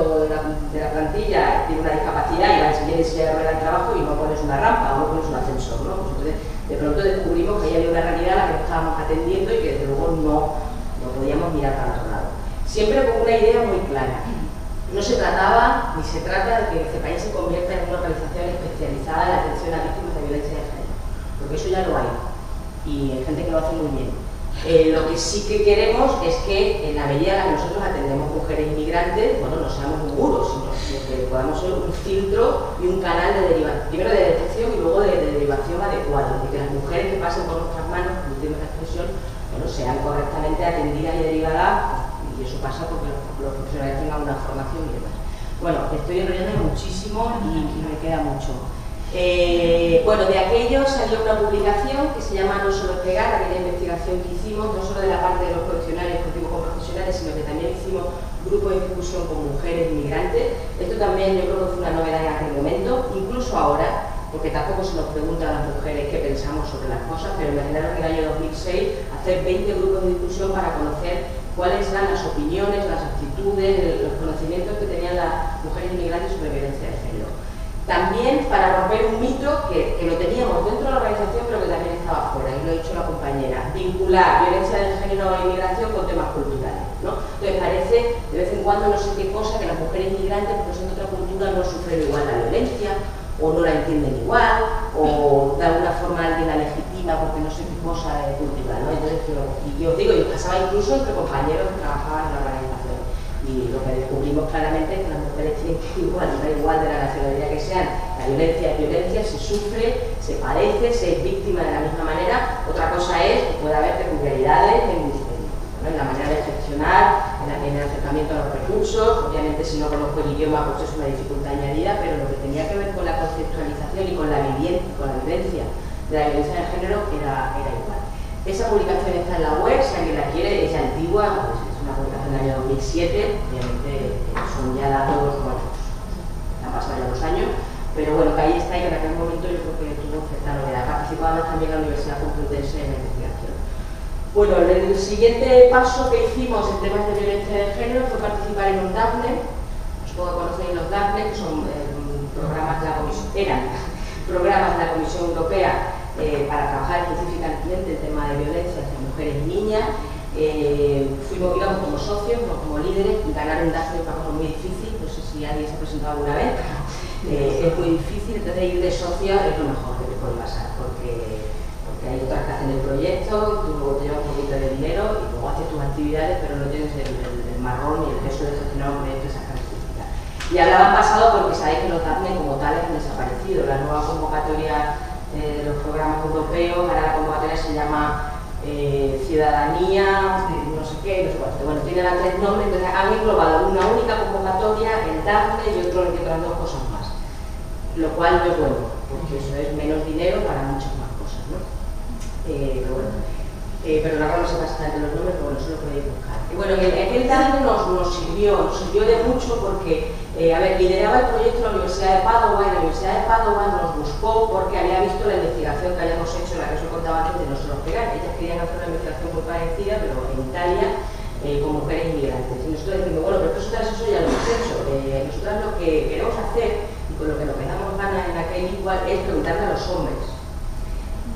de la plantilla tiene una discapacidad y va a enseñar el trabajo y no pones una rampa o no pones un ascensor, ¿no? Pues entonces, de pronto descubrimos que había una realidad a la que no estábamos atendiendo y que desde luego no podíamos mirar para otro lado. Siempre con una idea muy clara. No se trataba, ni se trata de que CEPAIN se convierta en una organización especializada en la atención a víctimas de violencia de género, porque eso ya lo hay, y hay gente que lo hace muy bien. Lo que sí que queremos es que en la medida en la que nosotros atendemos mujeres inmigrantes, bueno, no seamos un muro, sino que podamos ser un filtro y un canal de derivación, primero de detección y luego de derivación adecuado, de que las mujeres que pasen por nuestras manos, permitiendo la expresión, bueno, sean correctamente atendidas y derivadas. Y eso pasa porque los profesionales tengan una formación y demás. Bueno, estoy enrollando muchísimo y me queda mucho. Bueno, de aquello salió una publicación que se llama No solo pegar, aquella investigación que hicimos, no solo de la parte de los cuestionarios que hicimos con profesionales, sino que también hicimos grupos de discusión con mujeres migrantes. Esto también yo creo que fue una novedad en aquel momento, incluso ahora, porque tampoco se nos pregunta a las mujeres qué pensamos sobre las cosas, pero imaginaros en el año 2006 hacer 20 grupos de discusión para conocer cuáles eran las opiniones, las actitudes, los conocimientos que tenían las mujeres inmigrantes sobre violencia de género. También para romper un mito que lo teníamos dentro de la organización, pero que también estaba fuera, y lo ha dicho la compañera, vincular violencia de género e inmigración con temas culturales, ¿no? Entonces parece, de vez en cuando, no sé qué cosa, que las mujeres inmigrantes, porque son de otra cultura, no sufren igual la violencia, o no la entienden igual, o de alguna forma alguien la legitima porque no sé qué cosa cultural, ¿no? Entonces, y os digo, y pasaba incluso entre compañeros que trabajaban en la organización. Y lo que descubrimos claramente es que las mujeres tienen que igual, da igual de la nacionalidad que sean, la violencia es violencia, se sufre, se padece, se es víctima de la misma manera. Otra cosa es que puede haber peculiaridades en la manera de gestionar, en el acercamiento a los recursos. Obviamente, si no conozco el idioma, pues es una dificultad añadida, pero lo que tenía que ver con la conceptualización y con la vivencia de la violencia de género era igual. Esa publicación está en la web, si alguien la quiere, es antigua, pues es una publicación del año 2007, obviamente son ya datos, bueno, han pasado ya 2 años, pero bueno, que ahí está y que en aquel momento yo creo que tuvo cierta novedad. Participaba también la Universidad Complutense en la investigación. Bueno, el siguiente paso que hicimos en temas de violencia de género fue participar en un DAFNE. Supongo que conocéis los DAFNE, que son programas de la Comisión, programas de la Comisión Europea para trabajar específicamente el tema de violencia hacia mujeres y niñas. Fuimos, digamos, como socios, no como líderes, y ganar un DAFNE es una cosa muy difícil. No sé si alguien se ha presentado alguna vez, es muy difícil. Entonces ir de socio es lo mejor que te puede pasar, porque hay otras que hacen el proyecto, tú luego te llevas un poquito de dinero y luego haces tus actividades, pero no tienes el marrón ni el peso de gestionar un proyecto de esas características. Y ahora han pasado porque sabéis que los DAFNE como tales han desaparecido. La nueva convocatoria de los programas europeos, ahora la convocatoria se llama Ciudadanía, no sé qué, no sé cuánto. Bueno, tiene las 3 nombres, entonces han englobado una única convocatoria, el DAFNE y otro que otras 2 cosas más. Lo cual no es bueno, porque eso es menos dinero para muchas más cosas, ¿no? Pero bueno, pero ahora no sé bastante los nombres, pero bueno, eso lo podéis buscar. Y bueno, aquel DAFNE nos sirvió de mucho porque, a ver, lideraba el proyecto la Universidad de Padova, y la Universidad de Padova nos buscó porque había visto la investigación que habíamos hecho, la que os contaba antes de Nosotros Pegar. Ellas querían hacer una investigación muy parecida, pero en Italia, con mujeres inmigrantes. Y nosotros decimos, bueno, pero nosotras eso ya lo hemos hecho. Nosotras lo que queremos hacer, y con lo que nos damos ganas en aquel igual, es preguntarle a los hombres.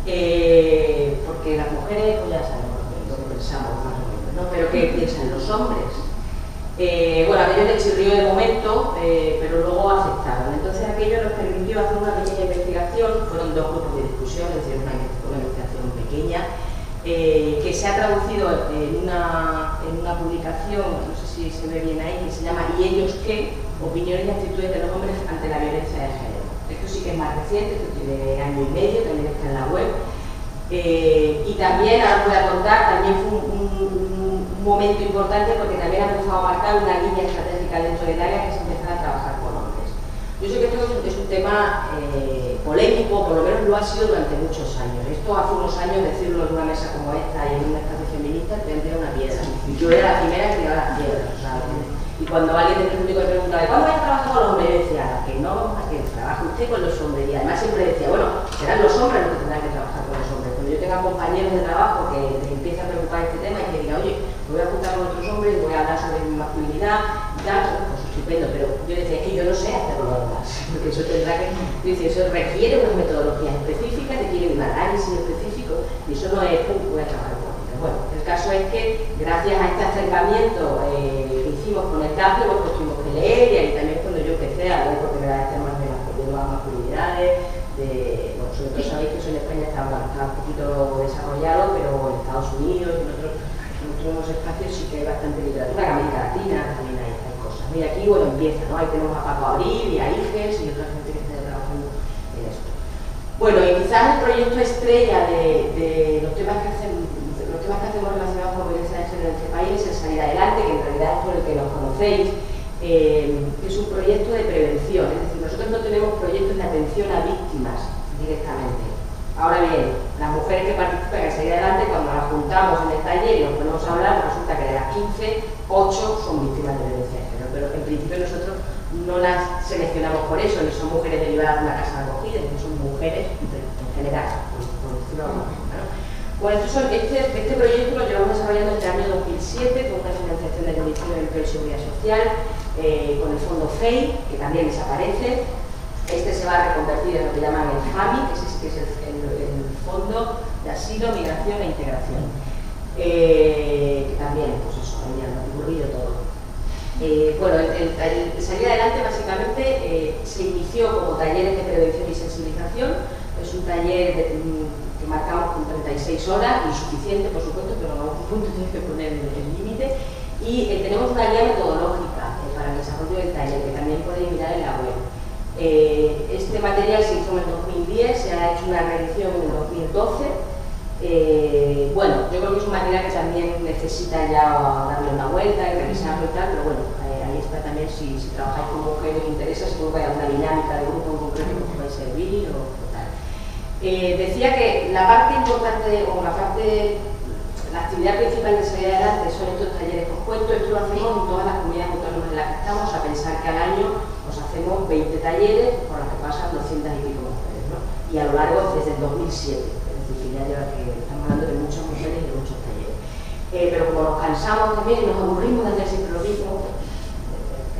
Porque las mujeres, pues ya sabemos lo que pensamos más o menos, ¿no? Pero ¿qué piensan los hombres? Bueno, aquello les chirrió de momento, pero luego aceptaron. Entonces aquello nos permitió hacer una pequeña investigación, fueron 2 grupos de discusión, es decir, una investigación pequeña, que se ha traducido en una publicación, no sé si se ve bien ahí, que se llama ¿Y ellos qué? Opiniones y actitudes de los hombres ante la violencia de género. Esto sí que es más reciente, esto tiene 1 año y medio, también está en la web. Y también, ahora os voy a contar, también fue un momento importante porque también ha empezado a marcar una línea estratégica dentro del área que es empezar a trabajar con hombres. Yo sé que esto es un tema polémico, por lo menos lo ha sido durante muchos años. Esto hace unos años decirlo en una mesa como esta y en un espacio feminista te era una piedra. Yo era la primera que tiraba las piedras, o sea, y cuando alguien del público me preguntaba ¿cuándo vais a trabajar con los hombres? Yo decía que no, que trabaje usted con los hombres. Y además siempre decía, bueno, serán los hombres los que tendrán que trabajar con los hombres. Cuando yo tenga compañeros de trabajo que les empiece a preocupar este tema y que diga, oye, me voy a juntar con otros hombres y voy a hablar sobre mi masculinidad y tal, pues estupendo, pero yo decía, es que yo no sé hacerlo además, porque eso tendrá que, dice, eso requiere unas metodologías específicas, requiere un análisis específico y eso no es voy a trabajar con hombres. Bueno, el caso es que gracias a este acercamiento que hicimos con el DAFNE, pues tuvimos que leer y ahí también cuando yo empecé a leer por primera vez temas de nuevas masculinidades, bueno, sobre todo sabéis que eso en España está un poquito desarrollado, pero en Estados Unidos y en otros espacios sí que hay bastante literatura, en América Latina también hay cosas. Y aquí, bueno, empieza, ¿no? Ahí tenemos a Paco Abril y a Iges y otra gente que está trabajando en esto. Bueno, y quizás el proyecto estrella de los temas que hacemos relacionados con violencia de género en este país es el Salir Adelante, que en realidad es por el que nos conocéis, es un proyecto de prevención, es decir, nosotros no tenemos proyectos de atención a víctimas directamente. Ahora bien, las mujeres que participan en Salir Adelante, cuando las juntamos en el taller y nos ponemos a hablar, resulta que de las 15, 8 son víctimas de violencia de género, pero en principio nosotros no las seleccionamos por eso, ni son mujeres derivadas de una casa de acogida, ni son mujeres en general, por decirlo de alguna forma, ¿no? Bueno, este proyecto lo llevamos desarrollando desde el año 2007 con una financiación del Ministerio de Empleo y Seguridad Social, con el fondo FEI, que también desaparece. Este se va a reconvertir en lo que llaman el FAMI, que es el Fondo de Asilo, Migración e Integración. Que también, pues eso, ahí ya lo ha ocurrido todo. Bueno, el Salir Adelante básicamente se inició como talleres de prevención y sensibilización. Es un taller que marcamos con 36 horas, insuficiente por supuesto, pero a algún punto tienes que poner el límite. Y tenemos una guía metodológica para el desarrollo del taller, que también podéis mirar en la web. Este material se hizo en el 2010, se ha hecho una reedición en el 2012. Bueno, yo creo que es un material que también necesita ya darle una vuelta y revisarlo y tal, pero bueno, ahí está también si trabajáis con mujeres os interesa, seguro que hay alguna dinámica de grupo en concreto que os puede servir o tal. Decía que la parte importante, o la actividad principal de Salida Adelante son estos talleres que os cuento. Esto lo hacemos en todas las comunidades autónomas en las que estamos, a pensar que al año pues hacemos 20 talleres por los que pasan 200 y pico mujeres, ¿no? Y a lo largo desde el 2007, es decir, que ya lleva que estamos hablando de muchas mujeres y de muchos talleres. Pero como nos cansamos también, nos aburrimos de hacer siempre lo mismo,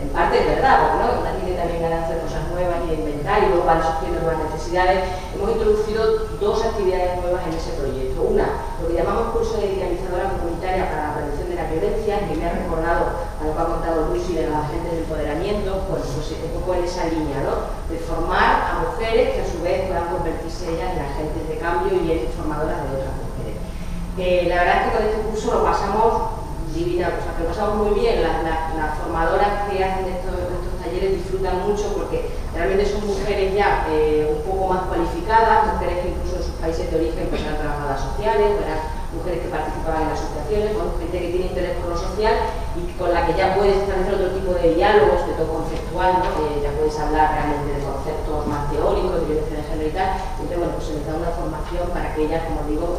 en parte es verdad, porque ¿no? Una tiene también ganas de hacer cosas nuevas y de inventar y luego van surgiendo nuevas necesidades. Hemos introducido dos actividades nuevas en ese proyecto. Una, lo que llamamos curso de dinamizadora comunitaria para la prevención de la violencia, que me ha recordado a lo que ha contado Luis y de los agentes de empoderamiento, pues un poco en esa línea, ¿no? De formar a mujeres que a su vez puedan convertirse ellas en agentes de cambio y en formadoras de otras mujeres. La verdad es que con este curso lo pasamos divina, o sea, que lo pasamos muy bien. Las formadoras que hacen estos talleres disfrutan mucho porque realmente son mujeres ya un poco más cualificadas, mujeres que incluso en sus países de origen pues eran trabajadoras sociales, eran mujeres que participaban en asociaciones, bueno, gente que tiene interés por lo social y con la que ya puedes establecer otro tipo de diálogos, de todo conceptual, ¿no? Ya puedes hablar realmente de conceptos más teóricos, de violencia de género y tal. Entonces, bueno, pues se les da una formación para que ellas, como digo,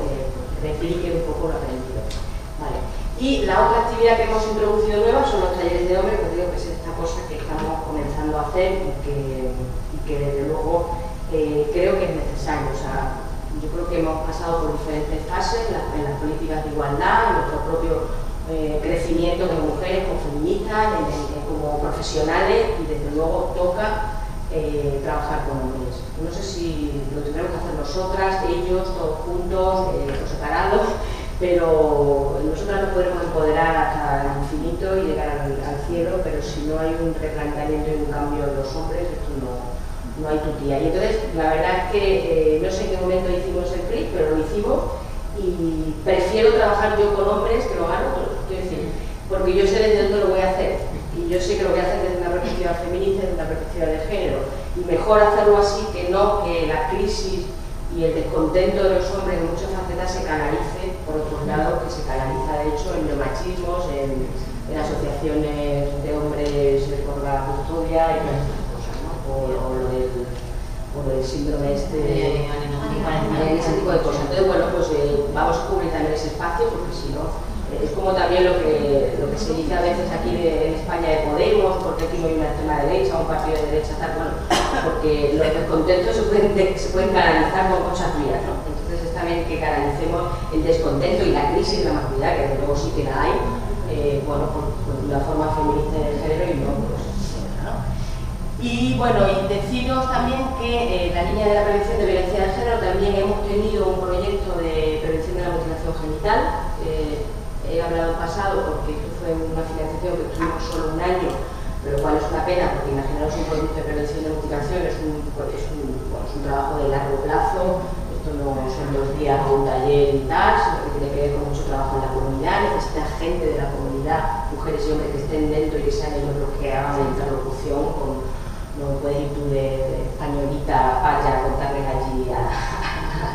repliquen un poco lo aprendido. Vale. Y la otra actividad que hemos introducido nueva son los talleres de hombres, pues digo que es esta cosa que estamos comenzando a hacer y que desde luego creo que es necesario. O sea, yo creo que hemos pasado por diferentes fases en las políticas de igualdad, en nuestro propio crecimiento como mujeres, como feministas, como profesionales, y desde luego toca trabajar con hombres. No sé si lo tendremos que hacer nosotras, ellos, todos juntos, o separados, pero nosotras nos podremos empoderar hasta el infinito y llegar al cielo, pero si no hay un replanteamiento y un cambio en los hombres, esto no hay tutía. Y entonces, la verdad es que no sé en qué momento hicimos el clic, pero lo hicimos y prefiero trabajar yo con hombres que lo hagan otros, quiero decir, porque yo sé desde dónde lo voy a hacer y yo sé que lo voy a hacer desde una perspectiva feminista, desde una perspectiva de género, y mejor hacerlo así que no que la crisis y el descontento de los hombres en muchas facetas se canalice por otros lados, que se canaliza de hecho en neomachismos, en asociaciones de hombres por la custodia y todas estas cosas, ¿no? O lo del síndrome ese tipo de cosas. Entonces, bueno, pues vamos a cubrir también ese espacio, porque si no, es como también lo que se dice a veces aquí en España de Podemos, porque aquí no hay una extrema derecha, un partido de derecha, tal, bueno, porque los descontentos se pueden canalizar con muchas vías, ¿no? Entonces está bien que canalicemos el descontento y la crisis de la masculinidad, que desde luego sí que la hay, bueno, por una forma feminista del género y no, pues, ¿no? Y bueno, y deciros también que en la línea de la prevención de violencia de género también hemos tenido un proyecto de prevención de la mutilación genital. He hablado en pasado porque esto fue una financiación que tuvimos solo un año, pero cual es una pena porque imaginaros un proyecto de prevención de mutilación, es un trabajo de largo plazo. Esto no son 2 días o un taller y tal, sino que tiene que ver con mucho trabajo en la comunidad. Necesita gente de la comunidad, mujeres y hombres que estén dentro y que sean ellos los que hagan la interlocución con. No puedes ir tú de españolita para contarles allí a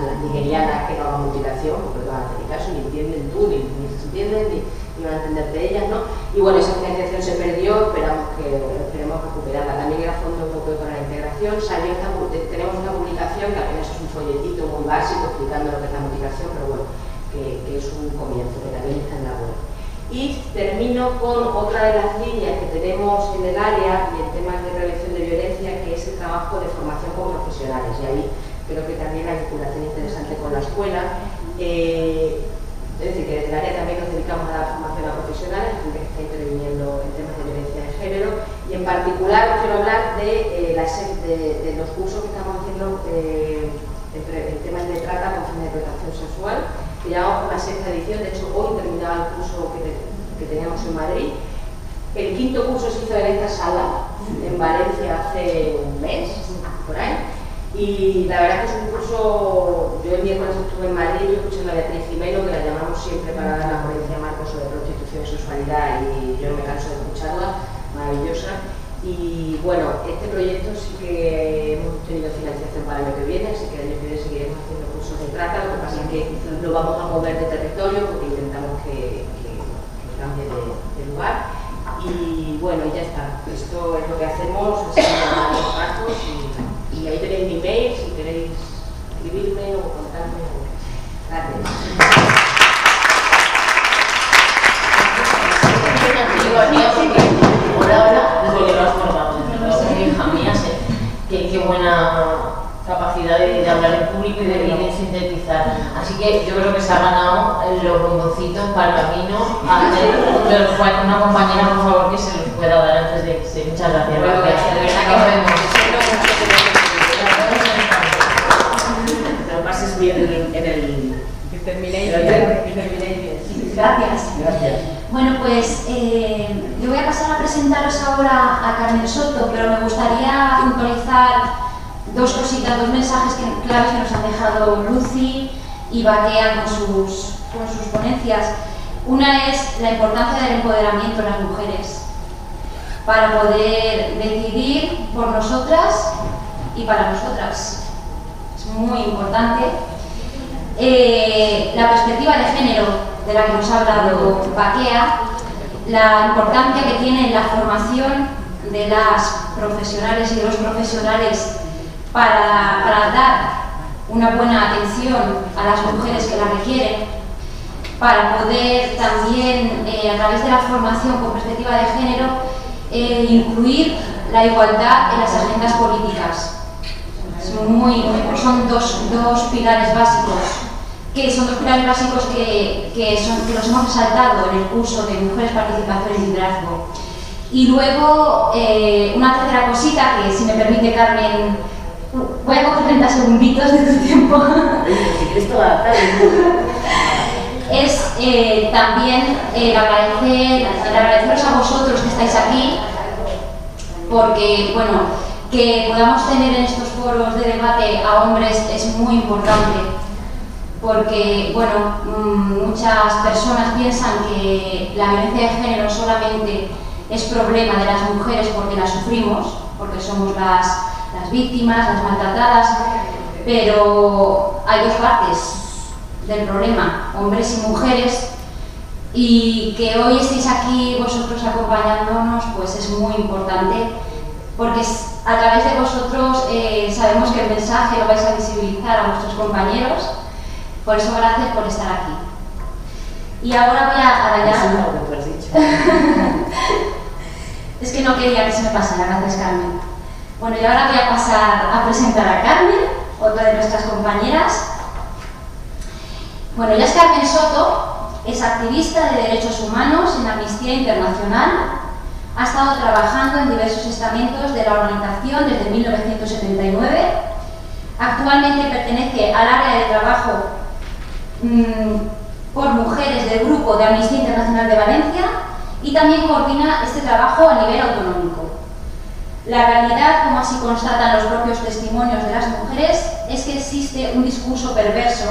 las nigerianas que no hagan mutilación, porque no van a hacer caso, ni entienden tú, ni se entienden, ni van a entenderte ellas, ¿no? Y bueno, esa financiación se perdió, esperemos recuperarla. También era Fondo Europeo para la Integración. Tenemos una publicación que apenas es un folletito muy básico explicando lo que es la mutilación, pero bueno, que es un comienzo, que también está en la web. Y termino con otra de las líneas que tenemos en el área y en temas de prevención de violencia, que es el trabajo de formación con profesionales. Y ahí creo que también hay vinculación interesante con la escuela. Es decir, que desde el área también nos dedicamos a dar formación a profesionales, gente que está interviniendo en temas de violencia de género. Y en particular quiero hablar de los cursos que estamos haciendo en temas de trata con fines de explotación sexual, que llevamos una 6ª edición. De hecho, hoy terminaba el curso que teníamos en Madrid. El 5.º curso se hizo en esta sala, en Valencia, hace un mes, por ahí. Y la verdad que es un curso, yo el miércoles estuve en Madrid, yo escuché a Beatriz Jimeno, que la llamamos siempre para dar la ponencia Marcos sobre prostitución y sexualidad, y yo no me canso de escucharla, maravillosa. Y bueno, este proyecto sí que hemos tenido financiación para el año que viene, así que el año que viene seguiremos haciendo cursos de trata. Lo que pasa es que lo vamos a mover de territorio porque intentamos que cambie de lugar. Y bueno, ya está. Esto es lo que hacemos, así los datos, y ahí tenéis mi mail si queréis escribirme o contarme. Gracias. Por ahora, desde que lo has cortado, hija mía, qué buena capacidad de hablar en público y de sintetizar. Así que yo creo que se ha ganado los bomboncitos para el camino. Una compañera, por favor, que se los pueda dar antes de que se... Muchas gracias. De verdad que nos vemos. Lo pases bien en el... Que terminéis bien. Gracias. Bueno, pues yo voy a pasar a presentaros ahora a Carmen Soto, pero me gustaría puntualizar dos cositas, dos mensajes claves que nos han dejado Lucy y Baquea con sus ponencias. Una es la importancia del empoderamiento de las mujeres para poder decidir por nosotras y para nosotras. Es muy importante. La perspectiva de género de la que nos ha hablado Baquea, la importancia que tiene la formación de las profesionales y de los profesionales para dar una buena atención a las mujeres que la requieren, para poder también, a través de la formación con perspectiva de género, incluir la igualdad en las agendas políticas. Son dos pilares básicos, que los hemos resaltado en el curso de Mujeres, Participación y Liderazgo. Y luego, una tercera cosita que, si me permite, Carmen, voy a coger 30 segunditos de tu tiempo. Es también agradeceros a vosotros que estáis aquí, porque, bueno, que podamos tener en estos foros de debate a hombres es muy importante, porque, bueno, muchas personas piensan que la violencia de género solamente es problema de las mujeres porque la sufrimos, porque somos las víctimas, las maltratadas, pero hay dos partes del problema, hombres y mujeres, y que hoy estéis aquí vosotros acompañándonos, pues es muy importante, porque a través de vosotros sabemos que el mensaje lo vais a visibilizar a vuestros compañeros. Por eso, gracias por estar aquí. Y ahora voy a Es que no quería que se me pasara, gracias Carmen. Bueno, y ahora voy a pasar a presentar a Carmen, otra de nuestras compañeras. Bueno, ella es Carmen Soto, es activista de derechos humanos en Amnistía Internacional. Ha estado trabajando en diversos estamentos de la organización desde 1979. Actualmente pertenece al área de trabajo por mujeres del grupo de Amnistía Internacional de Valencia y también coordina este trabajo a nivel autonómico. La realidad, como así constatan los propios testimonios de las mujeres, es que existe un discurso perverso,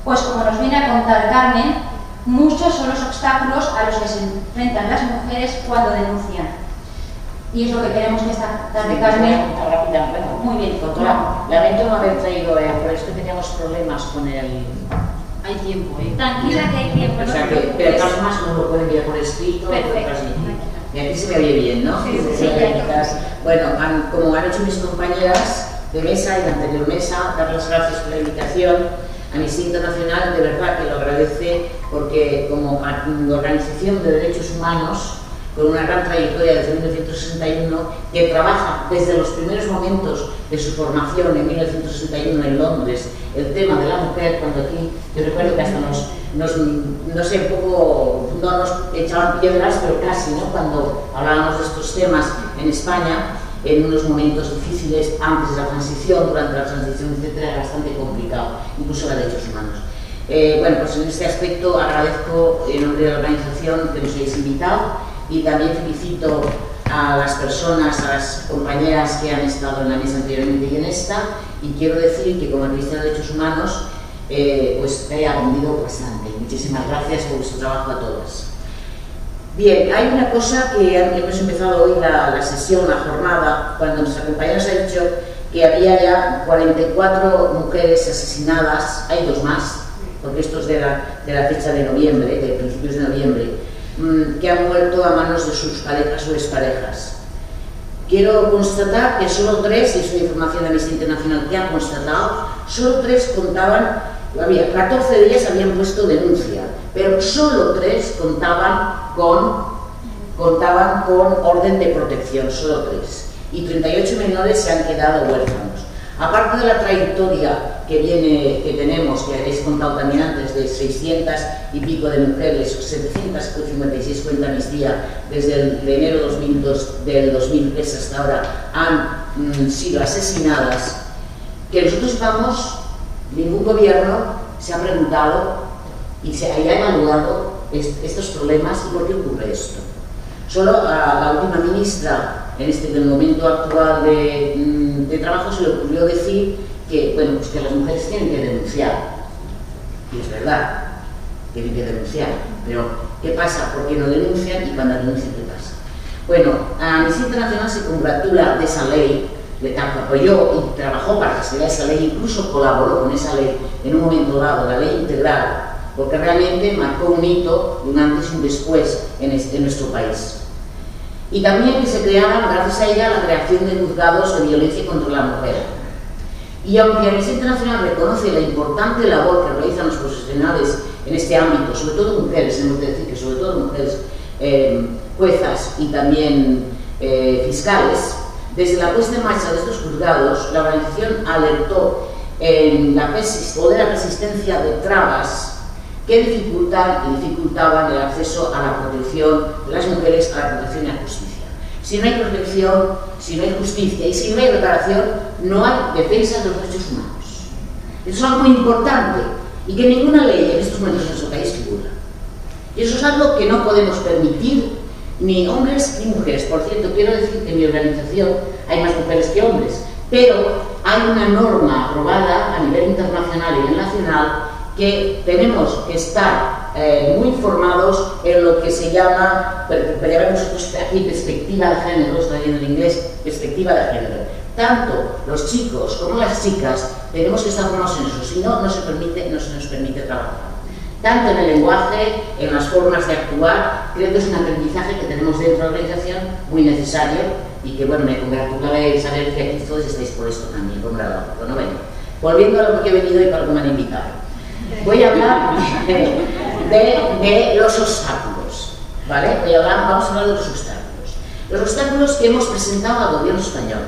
pues como nos viene a contar Carmen, muchos son los obstáculos a los que se enfrentan las mujeres cuando denuncian. Y es lo que queremos que esta tarde, Carmen. Rápidamente. Muy bien. Lamento no haber traído, por esto teníamos problemas con el... Hay tiempo, Tranquila que hay tiempo. O sea, que, pero todas más nos lo pueden enviar por escrito. Perfecto. Y aquí se me oye bien, ¿no? Sí. Bueno, como han hecho mis compañeras de mesa y de anterior mesa, dar las gracias por la invitación. Amnistía Internacional de verdad que lo agradece, porque como organización de derechos humanos con una gran trayectoria desde 1961, que trabaja desde los primeros momentos de su formación en 1961 en Londres el tema de la mujer, cuando aquí yo recuerdo que hasta no sé, un poco, no nos echaban piedras, pero casi, ¿no? Cuando hablábamos de estos temas en España, en unos momentos difíciles antes de la transición, durante la transición, etcétera, era bastante complicado, incluso los derechos humanos. Bueno, pues en este aspecto agradezco en nombre de la organización que nos hayáis invitado y también felicito a las personas, a las compañeras que han estado en la mesa anteriormente y en esta, y quiero decir que como activista de derechos humanos pues he aprendido bastante. Muchísimas gracias por vuestro trabajo a todas. Bien, hay una cosa que hemos empezado hoy la sesión, la jornada, cuando nuestra compañera nos ha dicho que había ya 44 mujeres asesinadas, hay dos más, porque esto es de la fecha de noviembre, de principios de noviembre, que han muerto a manos de sus parejas o exparejas. quiero constatar que solo 3, y es una información de Amnistía Internacional que ha constatado, solo 3 contaban, había 14 de ellas habían puesto denuncia, pero solo 3 contaban con orden de protección, solo 3. Y 38 menores se han quedado huérfanos. Aparte de la trayectoria que tenemos, que habéis contado también antes, de 600 y pico de mujeres, 756 cuenta Amnistía, desde el de enero del 2003 hasta ahora han sido asesinadas, que nosotros vamos, ningún gobierno se ha preguntado y se haya evaluado estos problemas y por qué ocurre esto. Solo a la última ministra, en el momento actual de trabajo, se le ocurrió decir que, bueno, pues que las mujeres tienen que denunciar. Y es verdad, tienen que denunciar. Pero, ¿qué pasa? ¿Por qué no denuncian? Y cuando denuncian, ¿qué pasa? Bueno, Amnistía Internacional se congratula de esa ley, apoyó y trabajó para que se vea esa ley, incluso colaboró con esa ley en un momento dado, la ley integral, porque realmente marcó un hito, un antes y un después en nuestro país. Y también que se creara, gracias a ella, la creación de juzgados de violencia contra la mujer. Y aunque Amnistía Internacional reconoce la importante labor que realizan los profesionales en este ámbito, sobre todo mujeres, tenemos que decir que sobre todo mujeres juezas y también fiscales, desde la puesta en marcha de estos juzgados, la organización alertó en la persistencia de trabas que dificultaban el acceso a la protección de las mujeres, a la protección y a la justicia. Si no hay protección, si no hay justicia y si no hay reparación, no hay defensa de los derechos humanos. Eso es algo muy importante y que ninguna ley en estos momentos en nuestro país figura. Y eso es algo que no podemos permitir, ni hombres ni mujeres. Por cierto, quiero decir que en mi organización hay más mujeres que hombres, pero hay una norma aprobada a nivel internacional y a nivel nacional que tenemos que estar muy informados en lo que se llama, nosotros aquí, perspectiva de género, estoy viendo en inglés, perspectiva de género. Tanto los chicos como las chicas tenemos que estar formados en eso, si no, no se nos permite trabajar. Tanto en el lenguaje, en las formas de actuar, creo que es un aprendizaje que tenemos dentro de la organización muy necesario y que, bueno, me congratula de saber que aquí todos estáis por esto también, congratulado. Bueno, volviendo a lo que he venido y para lo que me han invitado. Voy a hablar de los obstáculos, ¿vale? Vamos a hablar de los obstáculos. Los obstáculos que hemos presentado al gobierno español,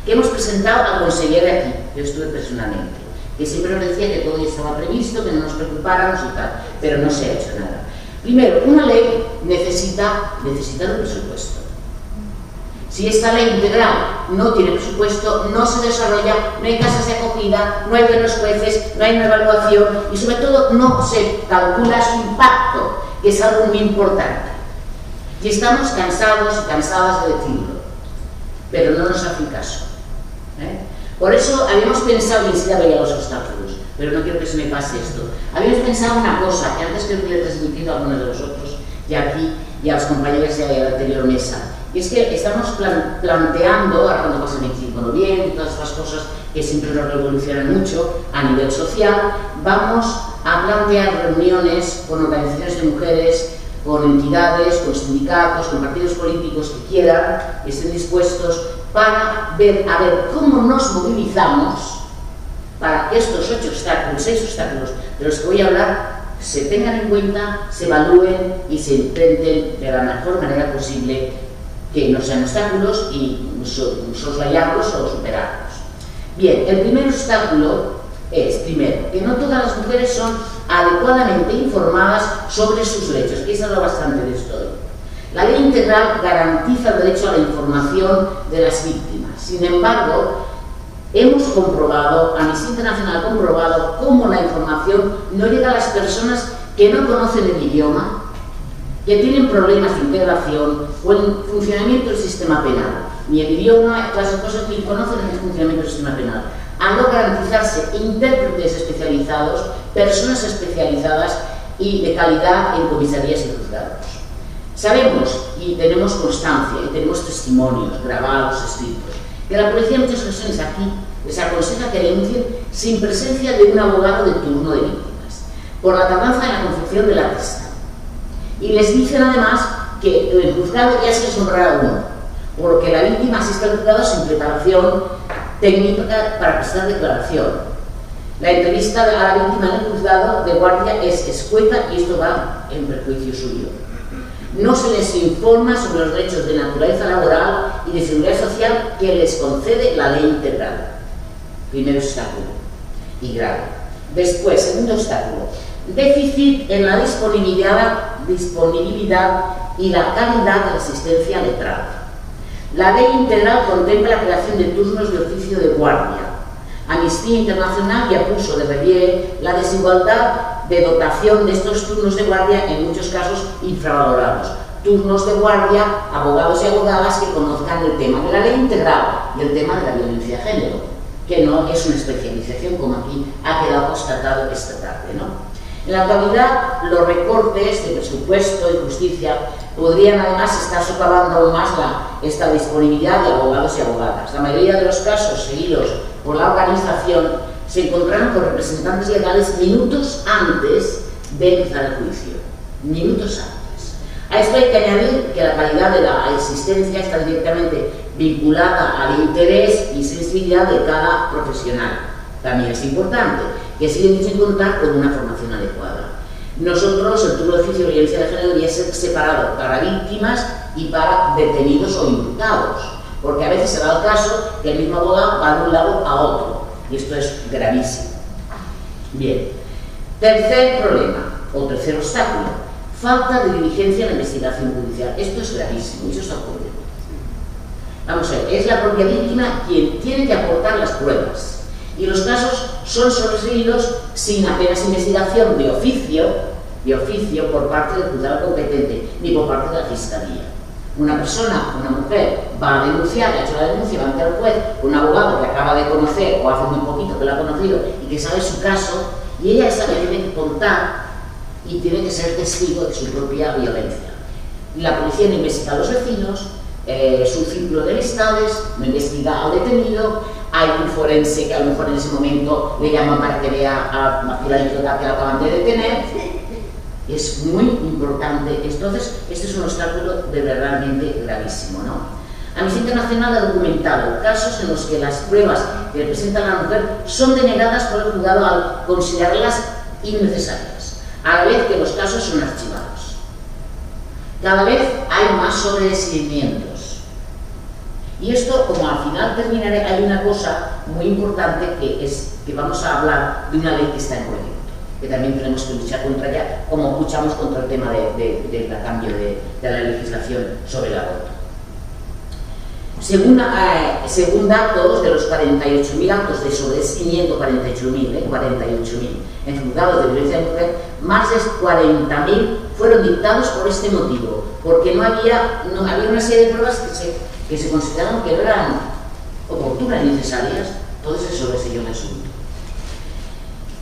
que hemos presentado al consejero de aquí, yo estuve personalmente, que siempre nos decía que todo ya estaba previsto, que no nos preocupáramos y tal, pero no se ha hecho nada. Primero, una ley necesita de un presupuesto. Si esta ley integral no tiene presupuesto, no se desarrolla, no hay casas de acogida, no hay buenos jueces, no hay una evaluación y sobre todo no se calcula su impacto, que es algo muy importante. Y estamos cansados y cansadas de decirlo, pero no nos hacen caso. Por eso habíamos pensado, y enseguida veía los obstáculos, pero no quiero que se me pase esto, habíamos pensado una cosa, que antes creo que le he transmitido a algunos de vosotros, y aquí, y a los compañeros de la anterior mesa, y es que estamos planteando, ahora cuando pasa el 25 de noviembre y todas estas cosas que siempre nos revolucionan mucho a nivel social, vamos a plantear reuniones con organizaciones de mujeres, con entidades, con sindicatos, con partidos políticos que quieran, que estén dispuestos para ver cómo nos movilizamos para que estos 6 obstáculos de los que voy a hablar se tengan en cuenta, se evalúen y se intenten de la mejor manera posible que no sean obstáculos y soslayarlos o superarlos. Bien, el primer obstáculo es, primero, que no todas las mujeres son adecuadamente informadas sobre sus derechos, que es algo bastante de esto. La ley integral garantiza el derecho a la información de las víctimas. Sin embargo, hemos comprobado, Amnistía Internacional ha comprobado cómo la información no llega a las personas que no conocen el idioma, que tienen problemas de integración o el funcionamiento del sistema penal. Ni el idioma, todas esas cosas que conocen el funcionamiento del sistema penal. Han de garantizarse intérpretes especializados, personas especializadas y de calidad en comisarías y juzgados. Sabemos, y tenemos constancia, y tenemos testimonios grabados, escritos, que la policía en muchas ocasiones aquí les aconseja que denuncien sin presencia de un abogado de turno de víctimas, por la tardanza en la confección de la pista. Y les dicen además que el juzgado ya se les nombrará uno, por lo que la víctima asiste al juzgado sin preparación técnica para prestar declaración. La entrevista a la víctima en el juzgado de guardia es escueta y esto va en perjuicio suyo. No se les informa sobre los derechos de naturaleza laboral y de seguridad social que les concede la ley integral. Primer obstáculo y grave. Después, segundo obstáculo, déficit en la disponibilidad y la calidad de la asistencia letrada. La ley integral contempla la creación de turnos de oficio de guardia. Amnistía Internacional ya puso de relieve la desigualdad de dotación de estos turnos de guardia, en muchos casos infravalorados. Turnos de guardia, abogados y abogadas que conozcan el tema de la ley integral y el tema de la violencia de género, que no es una especialización como aquí ha quedado constatado esta tarde, ¿no? En la actualidad, los recortes de presupuesto y justicia podrían además estar socavando aún más esta disponibilidad de abogados y abogadas. La mayoría de los casos seguidos por la organización se encontraron con representantes legales minutos antes de empezar el juicio. Minutos antes. A esto hay que añadir que la calidad de la asistencia está directamente vinculada al interés y sensibilidad de cada profesional. También es importante que siguen sin contar con una formación adecuada. Nosotros, el turno de oficio de violencia de género debe ser separado para víctimas y para detenidos o imputados, porque a veces se da el caso que el mismo abogado va de un lado a otro, y esto es gravísimo. Bien, tercer problema, o tercer obstáculo, falta de diligencia en la investigación judicial. Esto es gravísimo, y eso está ocurriendo. Vamos a ver, es la propia víctima quien tiene que aportar las pruebas, y los casos son sobreseídos sin apenas investigación de oficio por parte del juzgado competente, ni por parte de la Fiscalía. Una persona, una mujer, va a denunciar, ha hecho la denuncia, va ante el juez, un abogado que acaba de conocer, o hace muy poquito que lo ha conocido, y que sabe su caso, y ella esa que tiene que contar, y tiene que ser testigo de su propia violencia. La policía no investiga a los vecinos, su círculo de amistades, no investiga al detenido, hay un forense que a lo mejor en ese momento le llaman para que vea a fulanito que la acaban de detener. Es muy importante. Entonces, este es un obstáculo de realmente gravísimo, ¿no? Amnistía Internacional ha documentado casos en los que las pruebas que le presentan a la mujer son denegadas por el juzgado al considerarlas innecesarias, a la vez que los casos son archivados. Cada vez hay más sobreseimientos. Y esto, como al final terminaré, hay una cosa muy importante que es que vamos a hablar de una ley que está en proyecto, que también tenemos que luchar contra ella, como luchamos contra el tema del cambio de la legislación sobre el aborto. Según datos de los 48.000 actos de sobreseimiento, 48.000 en juzgados de violencia de mujer, más de 40.000 fueron dictados por este motivo, porque no había una serie de pruebas que se consideraron que no eran oportunas y necesarias. Entonces se sobreseyó el asunto.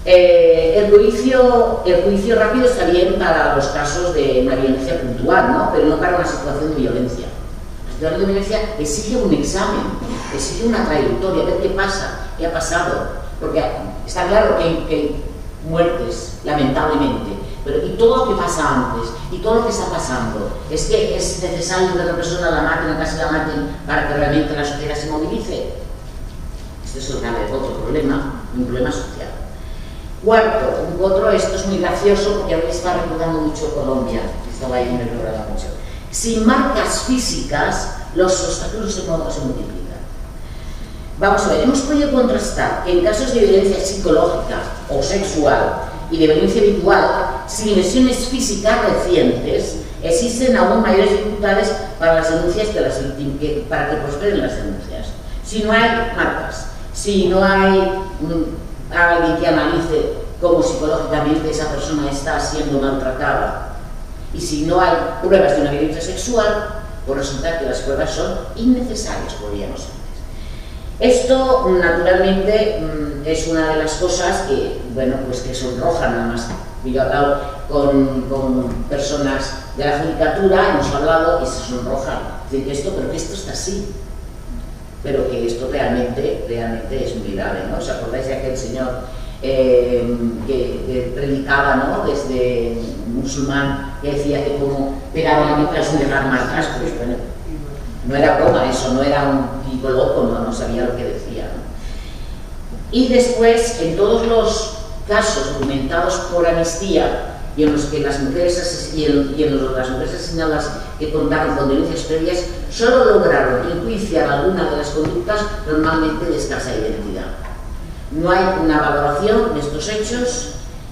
El juicio rápido está bien para los casos de una violencia puntual, ¿no? Pero no para una situación de violencia. La situación de violencia exige un examen, exige una trayectoria, ver qué pasa, qué ha pasado, porque está claro que hay muertes, lamentablemente, pero y todo lo que pasa antes, y todo lo que está pasando, es que es necesario que otra persona la maten, casi la maten, para que realmente la sociedad se movilice. Este es otro problema, un problema social. Cuarto, esto es muy gracioso porque a mí me está recordando mucho Colombia, estaba ahí y me recordaba mucho. Sin marcas físicas, los obstáculos se multiplican. Vamos a ver, hemos podido contrastar que en casos de violencia psicológica o sexual y de violencia habitual, sin lesiones físicas recientes, existen aún mayores dificultades para las denuncias de las víctimas, para que prosperen las denuncias. Si no hay marcas, si no hay alguien que analice cómo psicológicamente esa persona está siendo maltratada, y si no hay pruebas de una violencia sexual, pues resulta que las pruebas son innecesarias, podríamos decir. Esto, naturalmente, es una de las cosas que, bueno, pues que sonrojan, nada más. Yo he hablado con personas de la judicatura, hemos hablado y se sonrojan. Dicen que pero que esto está así, pero que esto realmente es muy grave, ¿no? ¿Os acordáis de aquel señor que predicaba, ¿no? Desde musulmán, que decía que como pegaban a mi clase de dejar marcas, pues bueno, No era broma eso, no era un tipo loco, no sabía lo que decía, ¿no? Y después, en todos los casos documentados por Amnistía y en los que las mujeres asesinadas que contaron con denuncias previas solo lograron enjuiciar alguna de las conductas normalmente de escasa identidad. No hay una valoración de estos hechos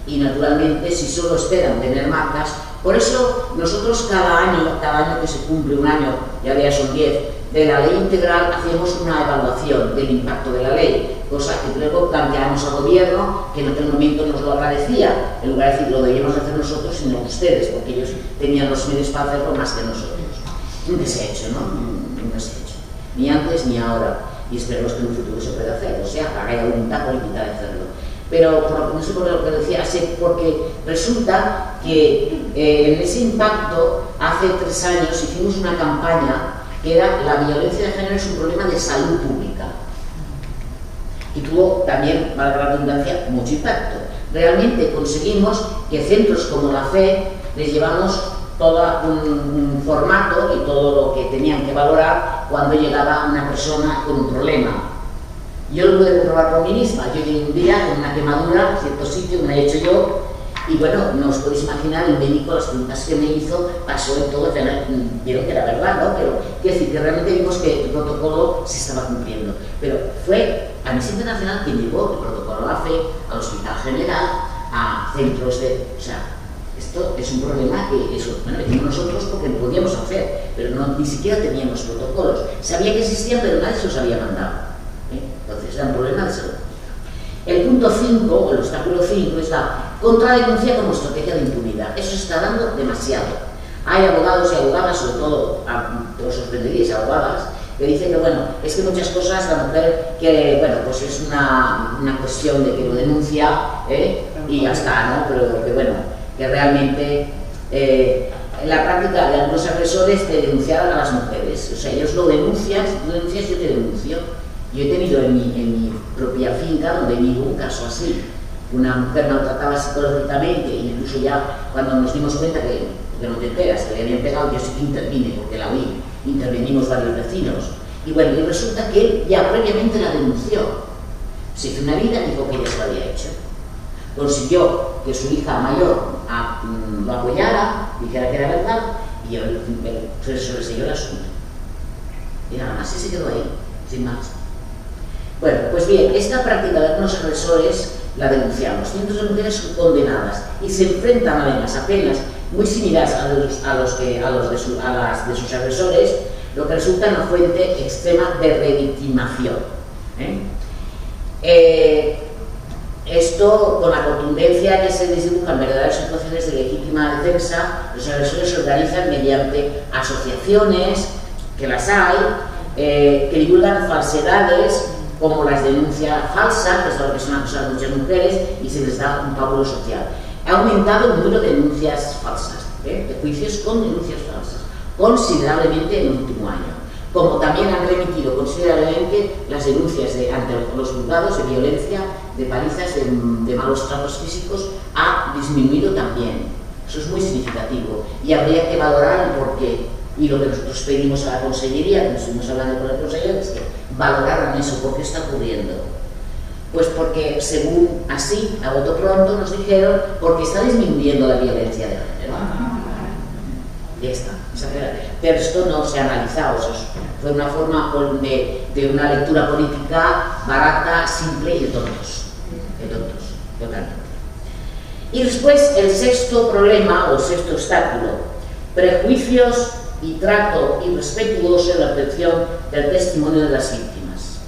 y, naturalmente, si solo esperan tener marcas, por eso nosotros cada año que se cumple un año, ya son 10, de la ley integral, hacemos una evaluación del impacto de la ley, cosa que luego planteamos al gobierno, que en aquel momento nos lo agradecía, en lugar de decir lo debíamos hacer nosotros, sino ustedes, porque ellos tenían los medios para hacerlo más que nosotros. Nunca se ha hecho, ¿no? Nunca se ha hecho, ni antes ni ahora, y esperemos que en un futuro se pueda hacer, o sea, haga voluntad política de hacerlo. Pero no sé por lo que decía, porque resulta que en ese impacto, hace 3 años hicimos una campaña que era la violencia de género es un problema de salud pública. Y tuvo también, valga la redundancia, mucho impacto. Realmente conseguimos que centros como la FE les llevamos todo un formato y todo lo que tenían que valorar cuando llegaba una persona con un problema. Yo lo pude comprobar por mí misma. Yo llegué un día con una quemadura en cierto sitio, me la he hecho yo, y bueno, no os podéis imaginar, el médico, las preguntas que me hizo, pasó en todo, vieron que era verdad, ¿no? Pero quiero decir que realmente vimos que el protocolo se estaba cumpliendo. Pero fue Amnistía Internacional quien llevó el protocolo a la FE, al Hospital General, a centros de... O sea, esto es un problema que eso, bueno, lo hicimos nosotros porque lo podíamos hacer, pero ni siquiera teníamos protocolos. Sabía que existían, pero nadie se los había mandado. Entonces era un problema de salud. El punto 5, o el obstáculo 5, es la contradenuncia como estrategia de impunidad. Eso se está dando demasiado. Hay abogados y abogadas, sobre todo, os sorprenderíais, abogadas, que dicen que, bueno, es que muchas cosas la mujer, que, bueno, pues es una cuestión de que lo denuncia, y ya está, ¿no? Pero que, bueno, que realmente en la práctica de algunos agresores te denunciaban a las mujeres. O sea, ellos lo denuncian, si tú denuncias, yo te denuncio. Yo he tenido en mi propia finca, donde vivo, un caso así. Una mujer maltrataba psicológicamente, e incluso ya cuando nos dimos cuenta que no te enteras, que le habían pegado, yo sí que intervine, porque la oí, intervenimos varios vecinos. Y bueno, y resulta que él ya previamente la denunció. Se hizo una vida, dijo que ella se lo había hecho. Consiguió que su hija mayor lo apoyara, dijera que era verdad, y se le selló el asunto. Y nada más, y se quedó ahí, sin más. Bueno, pues bien, esta práctica de algunos agresores la denunciamos. Cientos de mujeres son condenadas y se enfrentan además a penas muy similares a las de sus agresores, lo que resulta una fuente extrema de revictimación. Esto, con la contundencia que se desdibujan verdaderas situaciones de legítima defensa, los agresores se organizan mediante asociaciones, que las hay, que divulgan falsedades, como las denuncias falsas, que es lo que son acusadas muchas mujeres, y se les da un pábulo social. Ha aumentado el número de denuncias falsas, de juicios con denuncias falsas, considerablemente en el último año. Como también han remitido considerablemente las denuncias ante los juzgados de violencia, de palizas, de malos tratos físicos, ha disminuido también. Eso es muy significativo y habría que valorar el porqué. Y lo que nosotros pedimos a la Consellería, que nos estuvimos hablando con la Consellería, es que valoraran eso. ¿Por qué está ocurriendo? Pues porque, según así, a voto pronto, nos dijeron, porque está disminuyendo la violencia de género. Ya está. Pero esto no se ha analizado. Eso fue una forma de una lectura política barata, simple y de tontos. De tontos, totalmente. Y después, el sexto problema, o sexto obstáculo, prejuicios y trato irrespetuoso en la obtención del testimonio de las víctimas.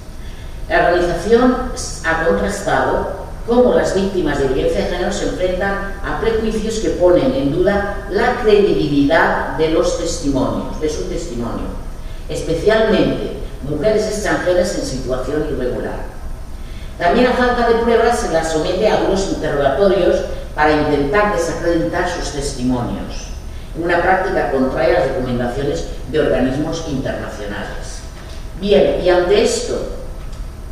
La organización ha contrastado cómo las víctimas de violencia de género se enfrentan a prejuicios que ponen en duda la credibilidad de los testimonios, de su testimonio, especialmente mujeres extranjeras en situación irregular. También a falta de pruebas se las somete a duros interrogatorios para intentar desacreditar sus testimonios, una práctica contraria a las recomendaciones de organismos internacionales. Bien, y ante esto,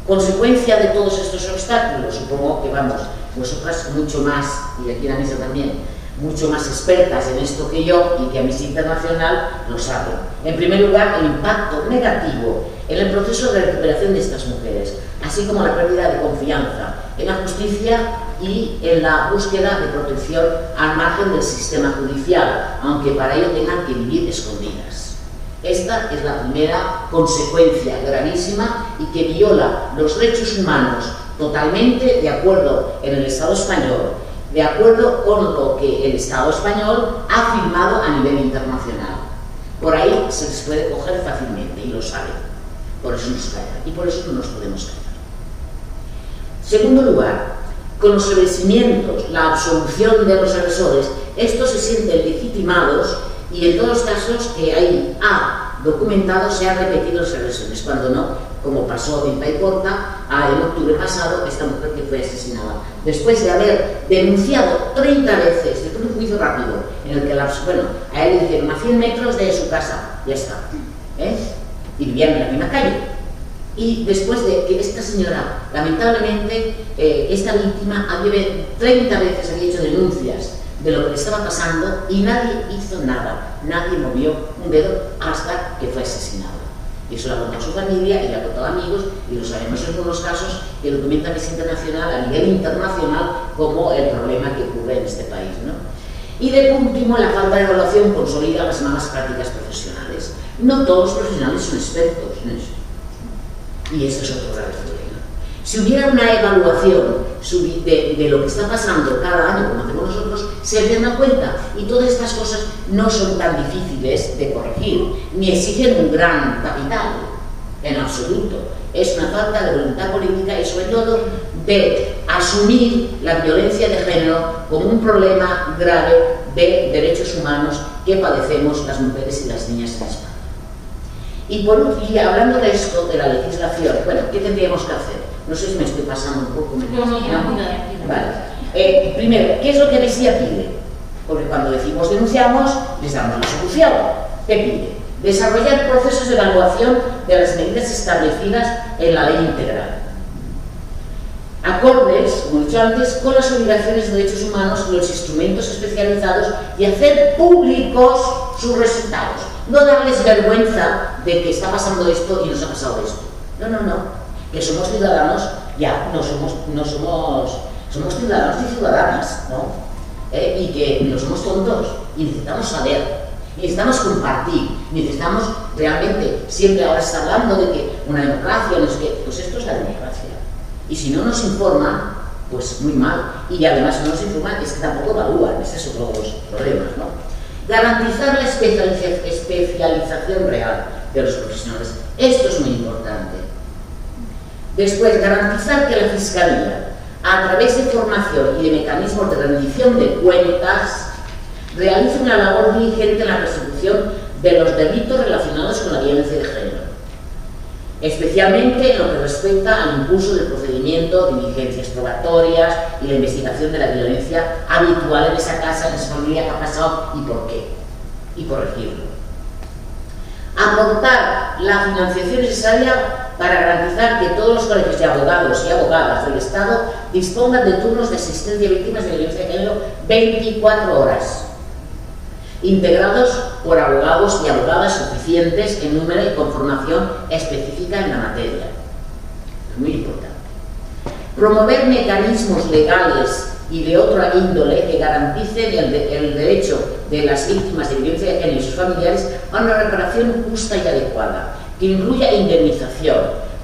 consecuencia de todos estos obstáculos, supongo que vamos, vosotras mucho más, y aquí en la mesa también, mucho más expertas en esto que yo y que Amnistía Internacional lo saben. En primer lugar, el impacto negativo en el proceso de recuperación de estas mujeres, así como la pérdida de confianza en la justicia y en la búsqueda de protección al margen del sistema judicial, aunque para ello tengan que vivir escondidas. Esta es la primera consecuencia gravísima y que viola los derechos humanos totalmente de acuerdo en el Estado español, de acuerdo con lo que el Estado español ha firmado a nivel internacional. Por ahí se les puede coger fácilmente y lo saben. Por eso nos callan y por eso no nos podemos callar. Segundo lugar, con los revestimientos, la absolución de los agresores, estos se sienten legitimados y en todos los casos que hay documentado se han repetido los agresores, cuando no, como pasó en Paiporta en octubre pasado, esta mujer que fue asesinada, después de haber denunciado 30 veces, después de un juicio rápido, en el que a él le dijeron a 100 metros de su casa, ya está, y vivían en la misma calle. Y después de que esta señora, lamentablemente, esta víctima 30 veces había hecho denuncias de lo que le estaba pasando y nadie hizo nada, nadie movió un dedo hasta que fue asesinada. Y eso lo ha contado su familia y lo ha contado amigos y lo sabemos en algunos casos que documenta Amnistía Internacional a nivel internacional como el problema que ocurre en este país, ¿no? Y de último, la falta de evaluación consolida las malas prácticas profesionales. No todos los profesionales son expertos en eso. Y este es otro grave problema. Si hubiera una evaluación de lo que está pasando cada año, como hacemos nosotros, se darían cuenta. Y todas estas cosas no son tan difíciles de corregir, ni exigen un gran capital, en absoluto. Es una falta de voluntad política y sobre todo de asumir la violencia de género como un problema grave de derechos humanos que padecemos las mujeres y las niñas en España. Y por último, hablando de esto, de la legislación, bueno, ¿qué tendríamos que hacer? No sé si me estoy pasando un poco. Vale. Primero, ¿qué es lo que Amnistía pide? Porque cuando decimos denunciamos, les damos la solución. ¿Qué pide? Desarrollar procesos de evaluación de las medidas establecidas en la ley integral, acordes, como he dicho antes, con las obligaciones de derechos humanos y los instrumentos especializados y hacer públicos sus resultados. No darles vergüenza de que está pasando esto y nos ha pasado esto. No. Que somos ciudadanos, somos ciudadanos y ciudadanas, ¿no? Y que no somos tontos y necesitamos saber, necesitamos compartir, necesitamos realmente, siempre ahora se está hablando de que una democracia, no sé qué, pues esto es la democracia. Y si no nos informan, pues muy mal. Y además si no nos informan es que tampoco evalúan, ese es otro de los problemas, ¿no? Garantizar la especialización real de los profesionales. Esto es muy importante. Después, garantizar que la Fiscalía, a través de formación y de mecanismos de rendición de cuentas, realice una labor diligente en la persecución de los delitos relacionados con la violencia de género, especialmente en lo que respecta al impulso del procedimiento, diligencias probatorias y la investigación de la violencia habitual en esa casa, en esa familia, que ha pasado y por qué, y corregirlo. Aportar la financiación necesaria para garantizar que todos los colegios de abogados y abogadas del Estado dispongan de turnos de asistencia a víctimas de violencia de género 24 horas, integrados por abogados y abogadas suficientes en número y con formación específica en la materia. Es muy importante. Promover mecanismos legales y de otra índole que garanticen el derecho de las víctimas de violencia de género y sus familiares a una reparación justa y adecuada, que incluya indemnización,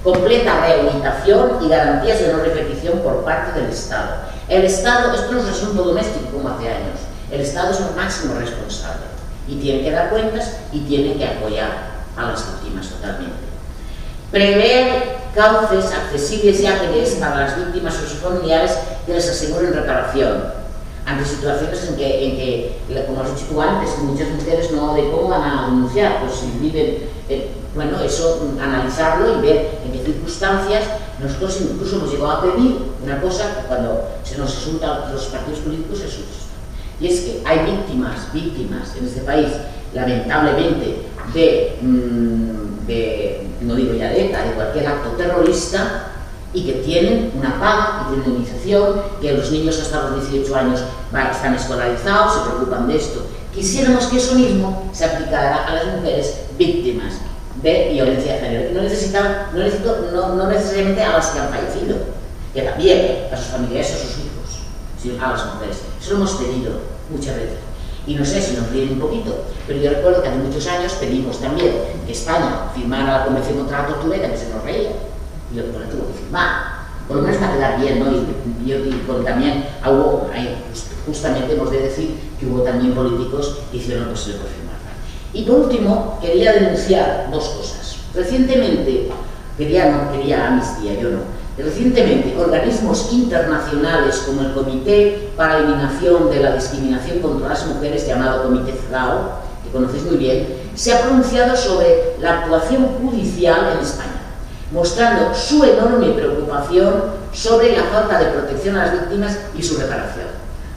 completa rehabilitación y garantías de no repetición por parte del Estado. El Estado, esto no es un asunto doméstico como hace años, el Estado es el máximo responsable y tiene que dar cuentas y tiene que apoyar a las víctimas totalmente. Prever cauces accesibles y ágiles para las víctimas o sus familiares que les aseguren reparación ante situaciones en que como has dicho tú antes, muchas mujeres no de cómo van a denunciar, pues si viven, bueno, eso, analizarlo y ver en qué circunstancias. Nosotros incluso hemos llegado a pedir una cosa que cuando se nos insulta a los partidos políticos es justo, y es que hay víctimas en este país, lamentablemente, no digo ya de ETA, de cualquier acto terrorista, y que tienen una paga, que tienen iniciación, que los niños hasta los 18 años están escolarizados, se preocupan de esto. Quisiéramos que eso mismo se aplicara a las mujeres víctimas de violencia de género. No necesariamente a las que han fallecido, que también, a sus familiares, a sus hijos, sino a las mujeres. Eso lo hemos pedido muchas veces. Y no sé si nos ríen un poquito, pero yo recuerdo que hace muchos años pedimos también que España firmara la Convención contra la Tortura y también se nos reía. Y yo pues la tuve que firmar, por lo menos para quedar bien, ¿no? Y también justamente hemos de decir que hubo también políticos que hicieron lo posible por firmarla. Y por último, quería denunciar dos cosas. Recientemente, quería amnistía, yo no. Recientemente, organismos internacionales como el Comité para la Eliminación de la Discriminación contra las Mujeres, llamado Comité CEDAW, que conocéis muy bien, se ha pronunciado sobre la actuación judicial en España, mostrando su enorme preocupación sobre la falta de protección a las víctimas y su reparación.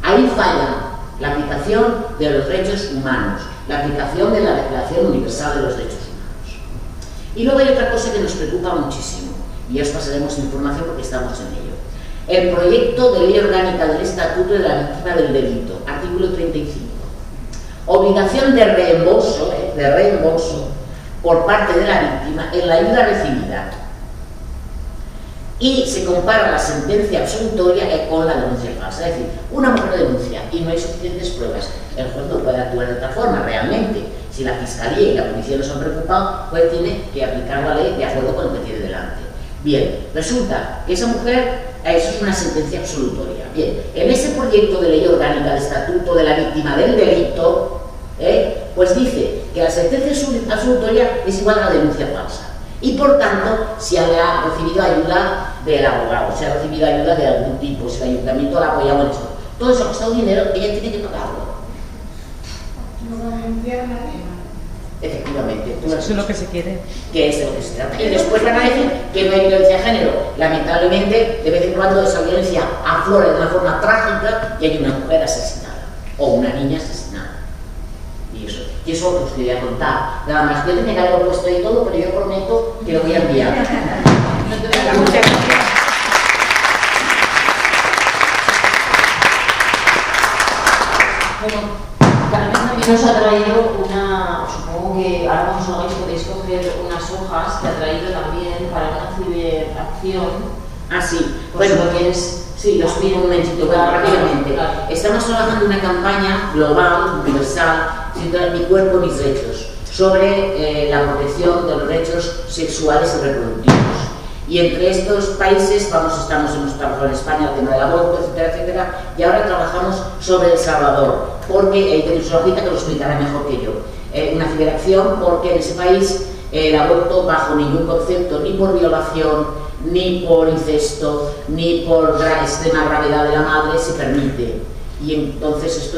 Ahí falla la aplicación de los derechos humanos, la aplicación de la Declaración Universal de los Derechos Humanos. Y luego hay otra cosa que nos preocupa muchísimo, y os pasaremos información porque estamos en ello. El proyecto de ley orgánica del Estatuto de la Víctima del Delito, artículo 35. Obligación de reembolso por parte de la víctima en la ayuda recibida. Y se compara la sentencia absolutoria con la denuncia falsa. Es decir, una mujer denuncia y no hay suficientes pruebas. El juez no puede actuar de otra forma, realmente. Si la Fiscalía y la Policía no se han preocupado, pues tiene que aplicar la ley de acuerdo con lo que tiene delante. Bien, resulta que esa mujer, eso es una sentencia absolutoria. Bien, en ese proyecto de ley orgánica del Estatuto de la Víctima del Delito, pues dice que la sentencia absolutoria es igual a la denuncia falsa. Y por tanto, si ha recibido ayuda del abogado, si ha recibido ayuda de algún tipo, si el ayuntamiento la ha apoyado en esto, todo eso ha costado dinero, ella tiene que pagarlo. Efectivamente. Eso es lo que se quiere. Que es de lo que se trata. Y después van a decir que no hay violencia de género. Lamentablemente, de vez en cuando esa violencia aflora de una forma trágica y hay una mujer asesinada o una niña asesinada. Y eso es lo que os quería contar. Nada más, yo tenía que haberlo puesto ahí todo, pero yo prometo que lo voy a enviar. Muchas gracias. Bueno, Carmen también nos ha traído una, supongo que ahora cuando salgáis podéis coger unas hojas que ha traído también para una ciberacción. Ah, sí. Bueno, Bueno, lo quieres. sí, los pido un momentito, Claro, rápidamente. claro. Estamos trabajando en una campaña global, universal, Mi cuerpo, mis derechos, sobre la protección de los derechos sexuales y reproductivos. Y entre estos países hemos trabajado en España el tema del aborto, etcétera, etcétera, y ahora trabajamos sobre El Salvador, porque ahí tenéis una hojita que lo explicará mejor que yo. Una ciberacción porque en ese país el aborto bajo ningún concepto, ni por violación, ni por incesto, ni por extrema gravedad de la madre se permite. Y entonces esto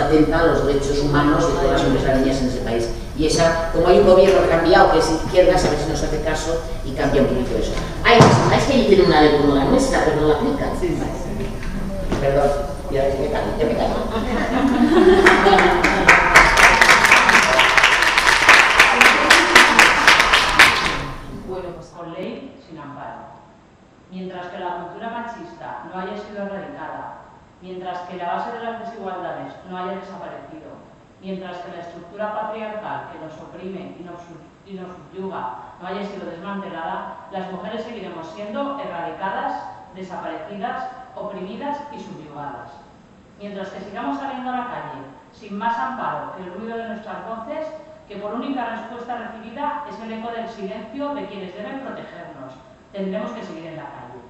atenta a los derechos humanos de todas las hombres y las niñas en ese país. Y como hay un gobierno cambiado que es izquierda, a ver si nos hace caso y cambia un poquito eso. Es que allí tiene una ley como la nuestra, pero no la aplican. Sí. Perdón, ya me callo. Bueno, pues con ley sin amparo. Mientras que la cultura machista no haya sido erradicada, mientras que la base de las desigualdades no haya desaparecido, mientras que la estructura patriarcal que nos oprime y nos subyuga no haya sido desmantelada, las mujeres seguiremos siendo erradicadas, desaparecidas, oprimidas y subyugadas. Mientras que sigamos saliendo a la calle sin más amparo que el ruido de nuestras voces, que por única respuesta recibida es el eco del silencio de quienes deben protegernos, tendremos que seguir en la calle.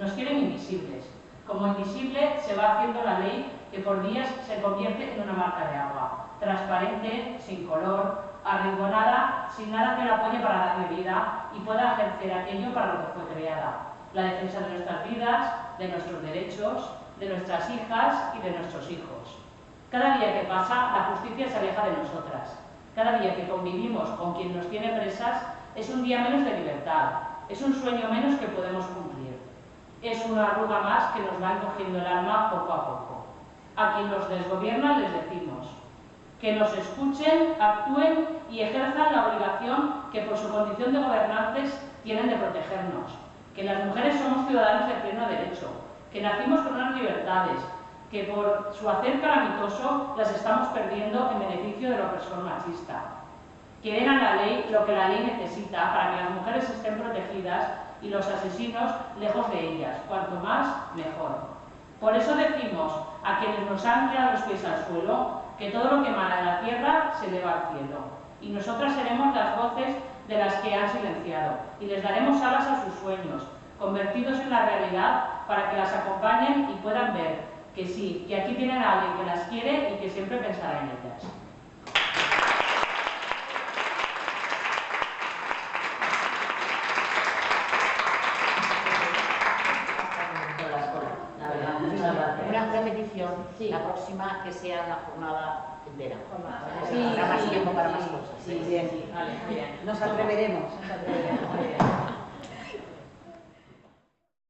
Nos quieren invisibles. Como invisible se va haciendo la ley que por días se convierte en una marca de agua, transparente, sin color, arrinconada, sin nada que la apoye para darle vida y pueda ejercer aquello para lo que fue creada: la defensa de nuestras vidas, de nuestros derechos, de nuestras hijas y de nuestros hijos. Cada día que pasa, la justicia se aleja de nosotras. Cada día que convivimos con quien nos tiene presas es un día menos de libertad, es un sueño menos que podemos cumplir. Es una arruga más que nos va encogiendo el alma poco a poco. A quien nos desgobiernan les decimos que nos escuchen, actúen y ejerzan la obligación que por su condición de gobernantes tienen de protegernos, que las mujeres somos ciudadanos de pleno derecho, que nacimos con unas libertades, que por su hacer calamitoso las estamos perdiendo en beneficio de la opresor machista. Que den a la ley lo que la ley necesita para que las mujeres estén protegidas y los asesinos lejos de ellas, cuanto más, mejor. Por eso decimos a quienes nos han tirado los pies al suelo que todo lo que emana de la tierra se eleva al cielo. Y nosotras seremos las voces de las que han silenciado y les daremos alas a sus sueños, convertidos en la realidad para que las acompañen y puedan ver que sí, que aquí tienen a alguien que las quiere y que siempre pensará en ellas. Una repetición, sí. La próxima que sea una jornada entera. Sí, habrá más tiempo para más cosas. Sí, bien. Vale, bien. Nos atreveremos.